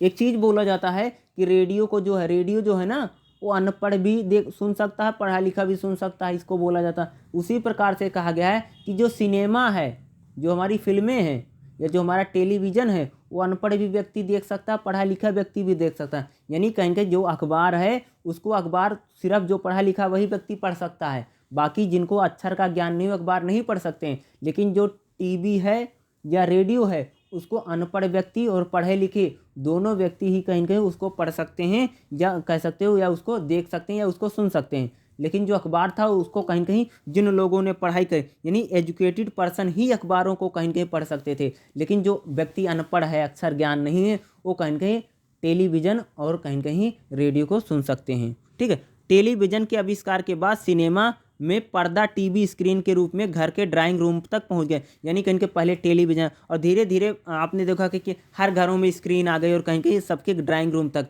एक चीज़ बोला जाता है कि रेडियो जो है ना, वो अनपढ़ भी सुन सकता है, पढ़ा लिखा भी सुन सकता है, इसको बोला जाता है। उसी प्रकार से कहा गया है कि जो सिनेमा है, जो हमारी फिल्में हैं या जो हमारा टेलीविज़न है, वो अनपढ़ भी व्यक्ति देख सकता है, पढ़ा लिखा व्यक्ति भी देख सकता है। यानी कहीं कहीं जो अखबार है, उसको अखबार सिर्फ जो पढ़ा लिखा वही व्यक्ति पढ़ सकता है, बाकी जिनको अक्षर का ज्ञान नहीं, अखबार नहीं पढ़ सकते हैं। लेकिन जो टीवी है या रेडियो है, उसको अनपढ़ व्यक्ति और पढ़े लिखे दोनों व्यक्ति ही कहीं कहीं उसको पढ़ सकते हैं, या कह सकते हो, या उसको देख सकते हैं, या उसको सुन सकते हैं। लेकिन जो अखबार था उसको कहीं कहीं जिन लोगों ने पढ़ाई करी, यानी एजुकेटेड पर्सन ही अखबारों को कहीं कहीं पढ़ सकते थे। लेकिन जो व्यक्ति अनपढ़ है, अक्षर ज्ञान नहीं है, वो कहीं कहीं टेलीविज़न और कहीं कहीं रेडियो को सुन सकते हैं, ठीक है। टेलीविज़न के आविष्कार के बाद सिनेमा में पर्दा टीवी स्क्रीन के रूप में घर के ड्राइंग रूम तक पहुंच गए। यानी कहीं के पहले टेलीविज़न, और धीरे धीरे आपने देखा कि हर घरों में स्क्रीन आ गई, और कहीं कहीं सबके ड्राइंग रूम तक।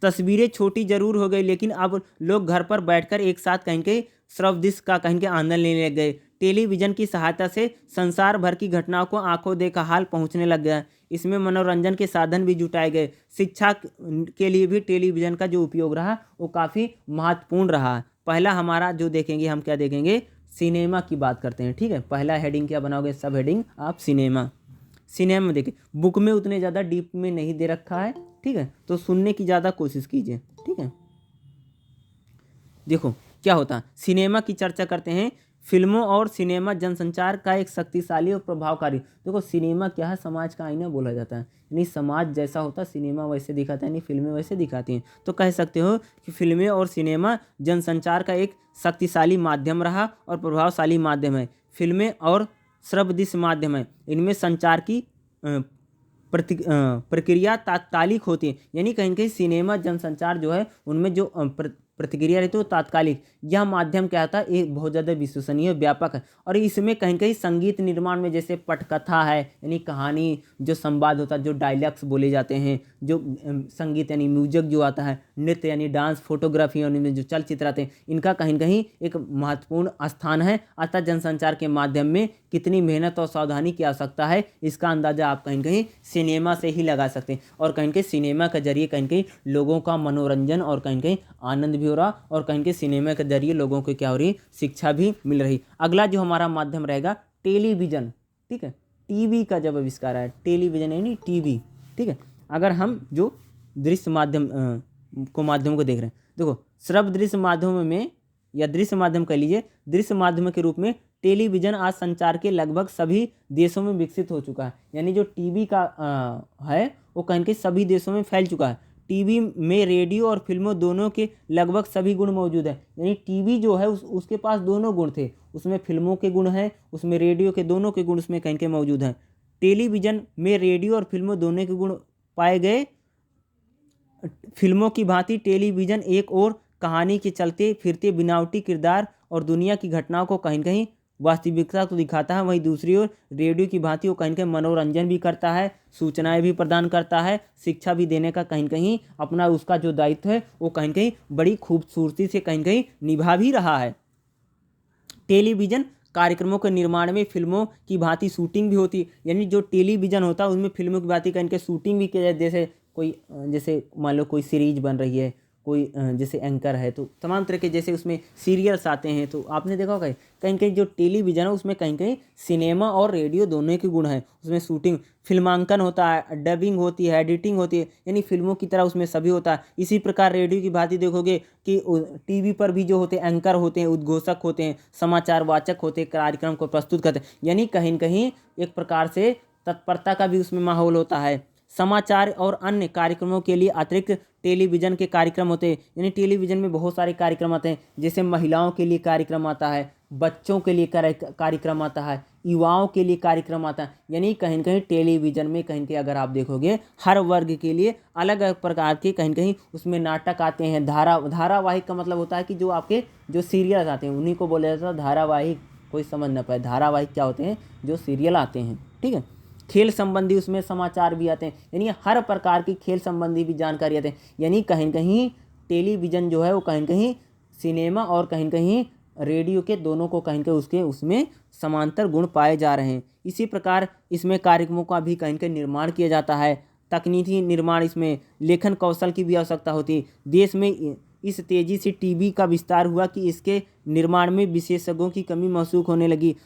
तस्वीरें छोटी जरूर हो गई, लेकिन अब लोग घर पर बैठकर एक साथ कहीं कहीं श्रव्य का कहीं के आनंद लेने लग गए। टेलीविज़न की सहायता से संसार भर की घटनाओं को आंखों देखा हाल पहुंचने लग गया। इसमें मनोरंजन के साधन भी जुटाए गए। शिक्षा के लिए भी टेलीविज़न का जो उपयोग रहा वो काफ़ी महत्वपूर्ण रहा। पहला हमारा जो देखेंगे, हम क्या देखेंगे, सिनेमा की बात करते हैं, ठीक है। पहला हेडिंग क्या बनाओगे, सब हेडिंग आप सिनेमा। सिनेमा देखिए, बुक में उतने ज़्यादा डीप में नहीं दे रखा है, ठीक है, तो सुनने की ज़्यादा कोशिश कीजिए, ठीक है। देखो क्या होता है, सिनेमा की चर्चा करते हैं। फिल्मों और सिनेमा जनसंचार का एक शक्तिशाली और प्रभावकारी। देखो सिनेमा क्या है, समाज का आईना बोला जाता है। यानी समाज जैसा होता है, सिनेमा वैसे दिखाता है, यानी फिल्में वैसे दिखाती हैं। तो कह सकते हो कि फिल्में और सिनेमा जनसंचार का एक शक्तिशाली माध्यम रहा और प्रभावशाली माध्यम है। फिल्में और श्रव्य माध्यम है, इनमें संचार की प्रक्रिया तात्कालिक होती है। यानी कहीं कहीं सिनेमा जनसंचार जो है, उनमें जो प्रतिक्रिया रहती है वो तात्कालिक। यह माध्यम क्या था, एक बहुत ज़्यादा विश्वसनीय व्यापक है। और इसमें कहीं कहीं संगीत निर्माण में जैसे पटकथा है यानी कहानी, जो संवाद होता है, जो डायलॉग्स बोले जाते हैं, जो संगीत यानी म्यूजिक जो आता है, नृत्य यानी डांस, फोटोग्राफी यानी में जो चलचित्र आते हैं, इनका कहीं कहीं एक महत्वपूर्ण स्थान है। अतः जनसंचार के माध्यम में कितनी मेहनत और सावधानी की आवश्यकता है, इसका अंदाजा आप कहीं कहीं सिनेमा से ही लगा सकते हैं। और कहीं कहीं सिनेमा के जरिए कहीं कहीं लोगों का मनोरंजन और कहीं कहीं आनंद भी हो रहा, और कहीं कहीं सिनेमा के जरिए लोगों को क्या हो रही, शिक्षा भी मिल रही। अगला जो हमारा माध्यम रहेगा टेलीविजन, ठीक है। टीवी का जब आविष्कार है, टेलीविजन यानी टीवी, ठीक है। अगर हम जो दृश्य माध्यम को देख रहे हैं, देखो श्रव्य दृश्य माध्यम में या दृश्य माध्यम कह लीजिए, दृश्य माध्यम के रूप में टेलीविजन आज संचार के लगभग सभी देशों में विकसित हो चुका है। यानी जो टीवी का है वो कहीं कहीं सभी देशों में फैल चुका है। टीवी में रेडियो और फिल्मों दोनों के लगभग सभी गुण मौजूद है। यानी टीवी जो है उसके पास दोनों गुण थे, उसमें फिल्मों के गुण हैं, उसमें रेडियो के दोनों के गुण उसमें कहीं कहीं मौजूद हैं। टेलीविजन में रेडियो और फिल्मों दोनों के गुण पाए गए। फिल्मों की भांति टेलीविजन एक और कहानी के चलते फिरते बनावटी किरदार और दुनिया की घटनाओं को कहीं कहीं वास्तविकता को दिखाता है, वहीं दूसरी ओर रेडियो की भांति वो कहीं कहीं मनोरंजन भी करता है, सूचनाएं भी प्रदान करता है, शिक्षा भी देने का कहीं कहीं अपना उसका जो दायित्व है वो कहीं कहीं बड़ी खूबसूरती से कहीं कहीं निभा भी रहा है। टेलीविजन कार्यक्रमों के निर्माण में फिल्मों की भांति शूटिंग भी होती है। यानी जो टेलीविजन होता है उसमें फिल्मों की भांति कहीं कहीं शूटिंग भी किया जाए। जैसे मान लो कोई सीरीज बन रही है, कोई जैसे एंकर है, तो तमाम तरह के जैसे उसमें सीरियल्स आते हैं, तो आपने देखा होगा कहीं कहीं जो टेलीविज़न है उसमें कहीं कहीं सिनेमा और रेडियो दोनों के गुण हैं। उसमें शूटिंग, फिल्मांकन होता है, डबिंग होती है, एडिटिंग होती है, यानी फिल्मों की तरह उसमें सभी होता है। इसी प्रकार रेडियो की भांति देखोगे कि टीवी पर भी जो होते हैं एंकर होते हैं, उद्घोषक होते हैं, समाचार वाचक होते हैं, कार्यक्रम को प्रस्तुत करते हैं। यानी कहीं कहीं एक प्रकार से तत्परता का भी उसमें माहौल होता है। समाचार और अन्य कार्यक्रमों के लिए अतिरिक्त टेलीविज़न के कार्यक्रम होते हैं। यानी टेलीविज़न में बहुत सारे कार्यक्रम आते हैं, जैसे महिलाओं के लिए कार्यक्रम आता है, बच्चों के लिए कार्यक्रम आता है, युवाओं के लिए कार्यक्रम आता है। यानी कहीं कहीं टेलीविज़न में कहीं कहीं अगर आप देखोगे हर वर्ग के लिए अलग अलग प्रकार के कहीं कहीं उसमें नाटक आते हैं। धारावाहिक का मतलब होता है कि जो आपके जो सीरियल आते हैं उन्हीं को बोला जाता है धारावाहिक। कोई समझ ना पाए, धारावाहिक क्या होते हैं, जो सीरियल आते हैं, ठीक है। खेल संबंधी उसमें समाचार भी आते हैं, यानी हर प्रकार की खेल संबंधी भी जानकारी आते हैं। यानी कहीं कहीं टेलीविज़न जो है वो कहीं कहीं सिनेमा और कहीं कहीं रेडियो के दोनों को कहीं कहीं उसमें समांतर गुण पाए जा रहे हैं। इसी प्रकार इसमें कार्यक्रमों का भी कहीं कहीं निर्माण किया जाता है। तकनीकी निर्माण, इसमें लेखन कौशल की भी आवश्यकता होती है। देश में इस तेज़ी से टीवी का विस्तार हुआ कि इसके निर्माण में विशेषज्ञों की कमी महसूस होने लगी।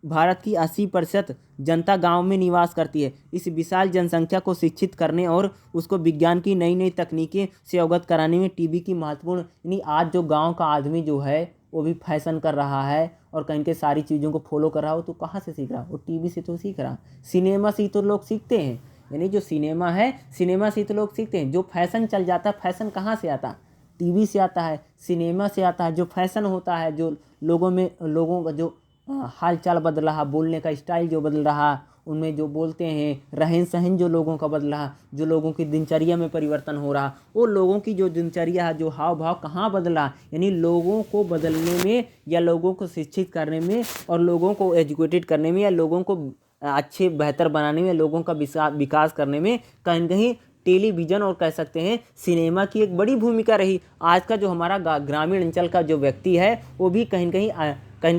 भारत की 80% जनता गांव में निवास करती है। इस विशाल जनसंख्या को शिक्षित करने और उसको विज्ञान की नई नई तकनीकें से अवगत कराने में टीवी की महत्वपूर्ण, यानी आज जो गांव का आदमी जो है वो भी फैशन कर रहा है और कहीं के सारी चीज़ों को फॉलो कर रहा हो, तो कहाँ से सीख रहा है, वो टीवी से तो सीख रहा। सिनेमा से तो लोग सीखते हैं, यानी जो सिनेमा है सिनेमा से तो लोग सीखते हैं। जो फैशन चल जाता है, फैशन कहाँ से आता है, टीवी से आता है, सिनेमा से आता है। जो फैशन होता है, जो लोगों का जो हाल चाल बदल रहा, बोलने का स्टाइल जो बदल रहा, उनमें जो बोलते हैं रहन सहन जो लोगों का बदल रहा, जो लोगों की दिनचर्या में परिवर्तन हो रहा, वो लोगों की जो दिनचर्या है, जो हाव भाव कहाँ बदल रहा, यानी लोगों को बदलने में या लोगों को शिक्षित करने में और लोगों को एजुकेटेड करने में या लोगों को अच्छे बेहतर बनाने में, लोगों का विकास करने में कहीं कहीं टेलीविज़न और कह सकते हैं सिनेमा की एक बड़ी भूमिका रही। आज का जो हमारा ग्रामीण अंचल का जो व्यक्ति है वो भी कहीं कहीं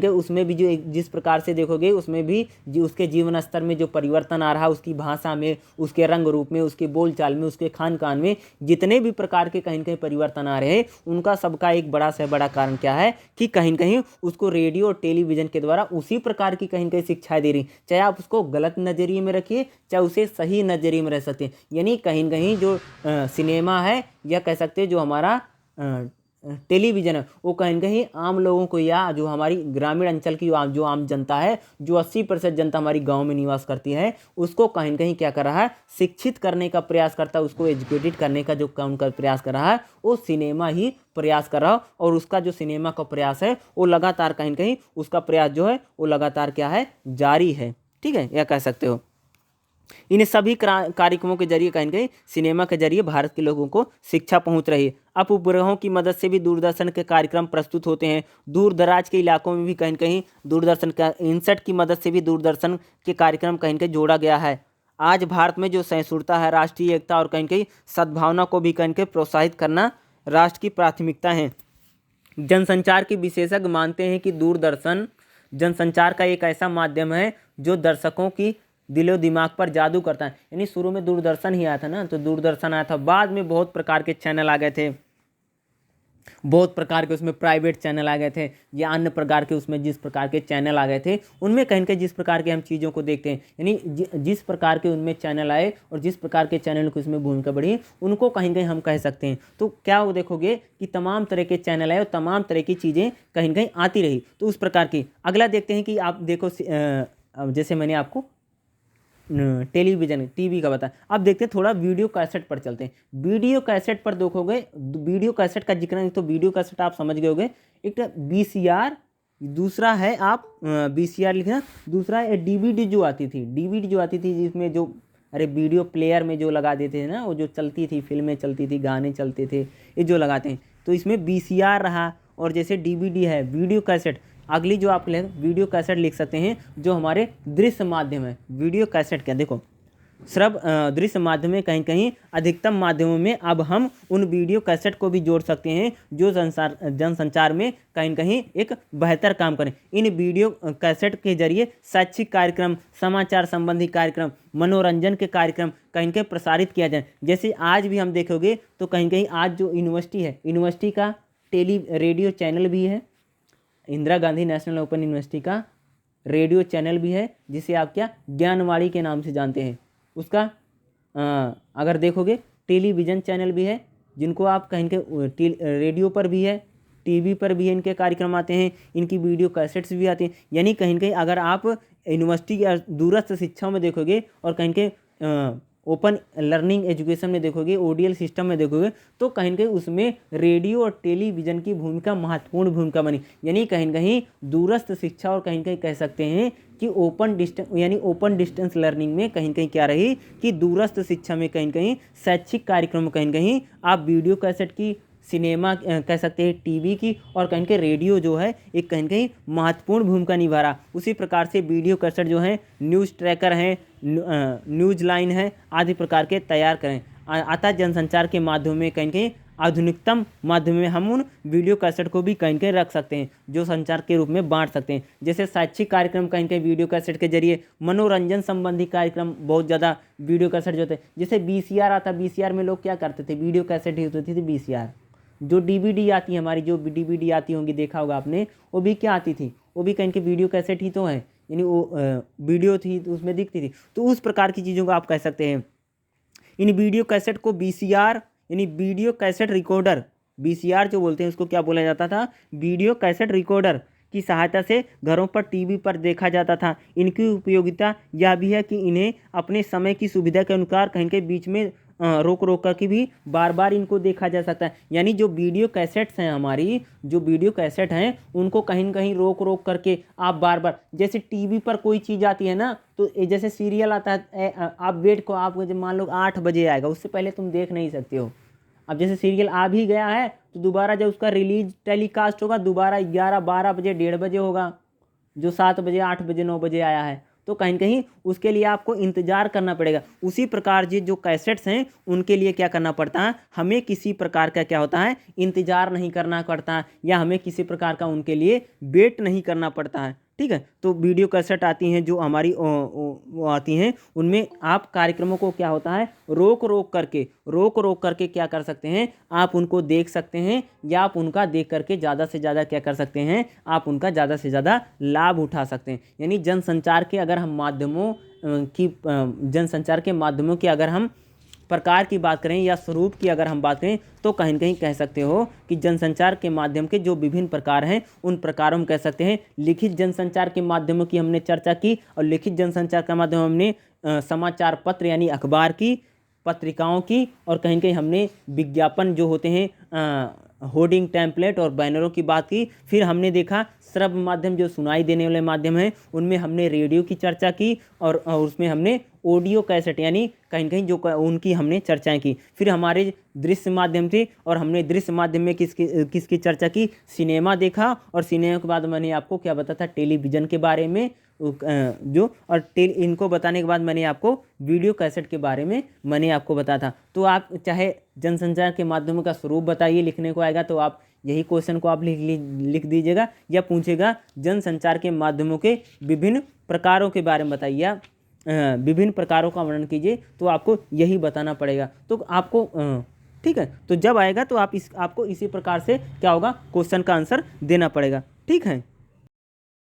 उसमें भी जो जिस प्रकार से देखोगे उसमें भी उसके जीवन स्तर में जो परिवर्तन आ रहा, उसकी भाषा में, उसके रंग रूप में, उसके बोलचाल में, उसके खान पान में जितने भी प्रकार के कहीं कहीं परिवर्तन आ रहे हैं, उनका सबका एक बड़ा से बड़ा कारण क्या है कि कहीं कहीं उसको रेडियो और टेलीविज़न के द्वारा उसी प्रकार की कहीं कहीं शिक्षाएं दे रही। चाहे आप उसको गलत नज़रिए में रखिए, चाहे उसे सही नज़रिए में रह सकते हैं। यानी कहीं कहीं जो सिनेमा है या कह सकते हैं जो हमारा टेलीविज़न है, वो कहीं कहीं आम लोगों को या जो हमारी ग्रामीण अंचल की जो आम जनता है, जो 80% जनता हमारी गांव में निवास करती है, उसको कहीं कहीं क्या कर रहा है, शिक्षित करने का प्रयास करता है, उसको एजुकेटेड करने का जो काम का प्रयास कर रहा है, वो सिनेमा ही प्रयास कर रहा है। और उसका जो सिनेमा का प्रयास है वो लगातार कहीं कहीं उसका प्रयास जो है वो लगातार क्या है, जारी है, ठीक है, यह कह सकते हो। इन सभी कार्यक्रमों के जरिए कहीं न कहीं सिनेमा के जरिए भारत के लोगों को शिक्षा पहुंच रही है। अब उपग्रहों की मदद से भी दूरदर्शन के कार्यक्रम प्रस्तुत होते हैं। दूर दराज के इलाकों में भी कहीं न कहीं दूरदर्शन का इनसेट की मदद से भी दूरदर्शन के कार्यक्रम कहीं न कहीं जोड़ा गया है। आज भारत में जो सहिष्णुता है, राष्ट्रीय एकता और कहीं न कहीं सद्भावना को भी कहीं न कहीं प्रोत्साहित करना राष्ट्र की प्राथमिकता है। जनसंचार के विशेषज्ञ मानते हैं कि दूरदर्शन जनसंचार का एक ऐसा माध्यम है जो दर्शकों की दिलो दिमाग पर जादू करता है। यानी शुरू में दूरदर्शन ही आया था ना, तो दूरदर्शन आया था, बाद में बहुत प्रकार के चैनल आ गए थे, बहुत प्रकार के उसमें प्राइवेट चैनल आ गए थे या अन्य प्रकार के उसमें जिस प्रकार के चैनल आ गए थे उनमें कहीं न कहीं जिस प्रकार के हम चीज़ों को देखते हैं, यानी जिस प्रकार के उनमें चैनल आए और जिस प्रकार के चैनल की उसमें भूमिका बढ़ी उनको कहीं कहीं हम कह सकते हैं। तो क्या वो देखोगे कि तमाम तरह के चैनल आए और तमाम तरह की चीज़ें कहीं कहीं आती रही, तो उस प्रकार की। अगला देखते हैं कि आप देखो जैसे मैंने आपको टेलीविज़न टीवी का बताया, अब देखते हैं थोड़ा वीडियो कैसेट पर चलते हैं। वीडियो कैसेट पर देखोगे, वीडियो कैसेट का जिक्र नहीं, तो वीडियो कैसेट आप समझ गए होगे, एक VCR, दूसरा है आप VCR लिखना, दूसरा है DVD जो आती थी, DVD जो आती थी जिसमें जो वीडियो प्लेयर में जो लगा देते थे ना, वो जो चलती थी, फिल्में चलती थी, गाने चलते थे, ये जो लगाते हैं, तो इसमें VCR रहा। और जैसे DVD है, वीडियो कैसेट, अगली जो आप वीडियो कैसेट लिख सकते हैं जो हमारे दृश्य माध्यम है। वीडियो कैसेट क्या, देखो दृश्य माध्यम में कहीं कहीं अधिकतम माध्यमों में अब हम उन वीडियो कैसेट को भी जोड़ सकते हैं जो जनसंचार में कहीं कहीं एक बेहतर काम करें। इन वीडियो कैसेट के जरिए शैक्षिक कार्यक्रम, समाचार संबंधी कार्यक्रम, मनोरंजन के कार्यक्रम कहीं कहीं प्रसारित किया जाए। जैसे आज भी हम देखोगे तो कहीं कहीं आज जो यूनिवर्सिटी है, यूनिवर्सिटी का रेडियो चैनल भी है, Indira Gandhi national open university का रेडियो चैनल भी है जिसे आप क्या ज्ञानवाणी के नाम से जानते हैं। उसका अगर देखोगे टेलीविज़न चैनल भी है जिनको आप कहीं के रेडियो पर भी है, टीवी पर भी है, इनके कार्यक्रम आते हैं, इनकी वीडियो कैसेट्स भी आते हैं। यानी कहीं कहीं अगर आप यूनिवर्सिटी या दूरस्थ शिक्षा में देखोगे और कहीं के ओपन लर्निंग एजुकेशन में देखोगे, ODL सिस्टम में देखोगे, तो कहीं कहीं उसमें रेडियो और टेलीविज़न की भूमिका महत्वपूर्ण भूमिका बनी। यानी कहीं कहीं दूरस्थ शिक्षा और कहीं कहीं कह सकते हैं कि ओपन डिस्टेंस लर्निंग में कहीं कहीं क्या रही कि दूरस्थ शिक्षा में कहीं कहीं शैक्षिक कार्यक्रम कहीं कहीं आप वीडियो कैसेट की, सिनेमा कह सकते हैं टीवी की, और कहीं के रेडियो जो है एक कहीं कहीं महत्वपूर्ण भूमिका निभा रहा। उसी प्रकार से वीडियो कैसेट जो है न्यूज़ ट्रैकर हैं, न्यूज़ लाइन है, आदि प्रकार के तैयार करें। अतः जनसंचार के माध्यम में कहीं कहीं आधुनिकतम माध्यम में हम उन वीडियो कैसेट को भी कहीं कहीं रख सकते हैं जो संचार के रूप में बांट सकते हैं। जैसे शैक्षिक कार्यक्रम कहीं कहीं वीडियो कैसेट के जरिए, मनोरंजन संबंधी कार्यक्रम बहुत ज़्यादा वीडियो कैसेट जो थे। जैसे VCR आता, VCR में लोग क्या करते थे, वीडियो कैसेट ही होती थी VCR। जो DVD आती है हमारी, जो DVD आती होंगी, देखा होगा आपने, वो भी क्या आती थी, वो भी कहीं के वीडियो कैसेट ही तो है, यानी वो वीडियो थी तो उसमें दिखती थी। तो उस प्रकार की चीज़ों को आप कह सकते हैं। इन वीडियो कैसेट को VCR यानी वीडियो कैसेट रिकॉर्डर, VCR जो बोलते हैं उसको क्या बोला जाता था, वीडियो कैसेट रिकॉर्डर की सहायता से घरों पर, टीवी पर देखा जाता था। इनकी उपयोगिता यह भी है कि इन्हें अपने समय की सुविधा के अनुसार कहीं के बीच में रोक रोक करके भी बार बार इनको देखा जा सकता है। यानी जो वीडियो कैसेट्स हैं, हमारी जो वीडियो कैसेट हैं, उनको कहीं न कहीं रोक रोक करके आप बार बार, जैसे टीवी पर कोई चीज़ आती है ना, तो जैसे सीरियल आता है, आप वेट को, आप मान लो 8 बजे आएगा, उससे पहले तुम देख नहीं सकते हो। अब जैसे सीरियल आ भी गया है तो दोबारा जब उसका रिलीज टेलीकास्ट होगा, दोबारा 11, 12 बजे, 1:30 बजे होगा, जो 7 बजे, 8 बजे, 9 बजे आया है, तो कहीं न कहीं उसके लिए आपको इंतज़ार करना पड़ेगा। उसी प्रकार जो कैसेट्स हैं उनके लिए क्या करना पड़ता है, हमें किसी प्रकार का क्या होता है, इंतज़ार नहीं करना पड़ता, या हमें किसी प्रकार का उनके लिए वेट नहीं करना पड़ता है। ठीक है, तो वीडियो कैसेट आती हैं जो हमारी वो आती हैं, उनमें आप कार्यक्रमों को क्या होता है, रोक रोक करके क्या कर सकते हैं, आप उनको देख सकते हैं, या आप उनका देख करके ज़्यादा से ज़्यादा क्या कर सकते हैं, आप उनका ज़्यादा से ज़्यादा लाभ उठा सकते हैं। यानी जनसंचार के अगर हम माध्यमों की जनसंचार के माध्यमों की अगर हम प्रकार की बात करें या स्वरूप की अगर हम बात करें, तो कहीं न कहीं कह सकते हो कि जनसंचार के माध्यम के जो विभिन्न प्रकार हैं, उन प्रकारों में कह सकते हैं लिखित जनसंचार के माध्यमों की हमने चर्चा की, और लिखित जनसंचार का माध्यम हमने समाचार पत्र यानी अखबार की, पत्रिकाओं की, और कहीं कहीं हमने विज्ञापन जो होते हैं होर्डिंग, टेम्पलेट और बैनरों की बात की। फिर हमने देखा श्रव्य माध्यम जो सुनाई देने वाले माध्यम हैं, उनमें हमने रेडियो की चर्चा की और उसमें हमने ऑडियो कैसेट यानी कहीं कहीं जो उनकी हमने चर्चाएं की। फिर हमारे दृश्य माध्यम थे और हमने दृश्य माध्यम में किसकी चर्चा की, सिनेमा देखा। और सिनेमा के बाद मैंने आपको क्या बताया था, टेलीविज़न के बारे में जो और इनको बताने के बाद मैंने आपको वीडियो कैसेट के बारे में मैंने आपको बताया था। तो आप चाहे जनसंचार के माध्यमों का स्वरूप बताइए, लिखने को आएगा तो आप यही क्वेश्चन को आप लिख दीजिएगा या पूछेगा जनसंचार के माध्यमों के विभिन्न प्रकारों के बारे में बताइए, विभिन्न प्रकारों का वर्णन कीजिए, तो आपको यही बताना पड़ेगा। तो आपको ठीक है, तो जब आएगा तो आपको इसी प्रकार से क्या होगा, क्वेश्चन का आंसर देना पड़ेगा। ठीक है।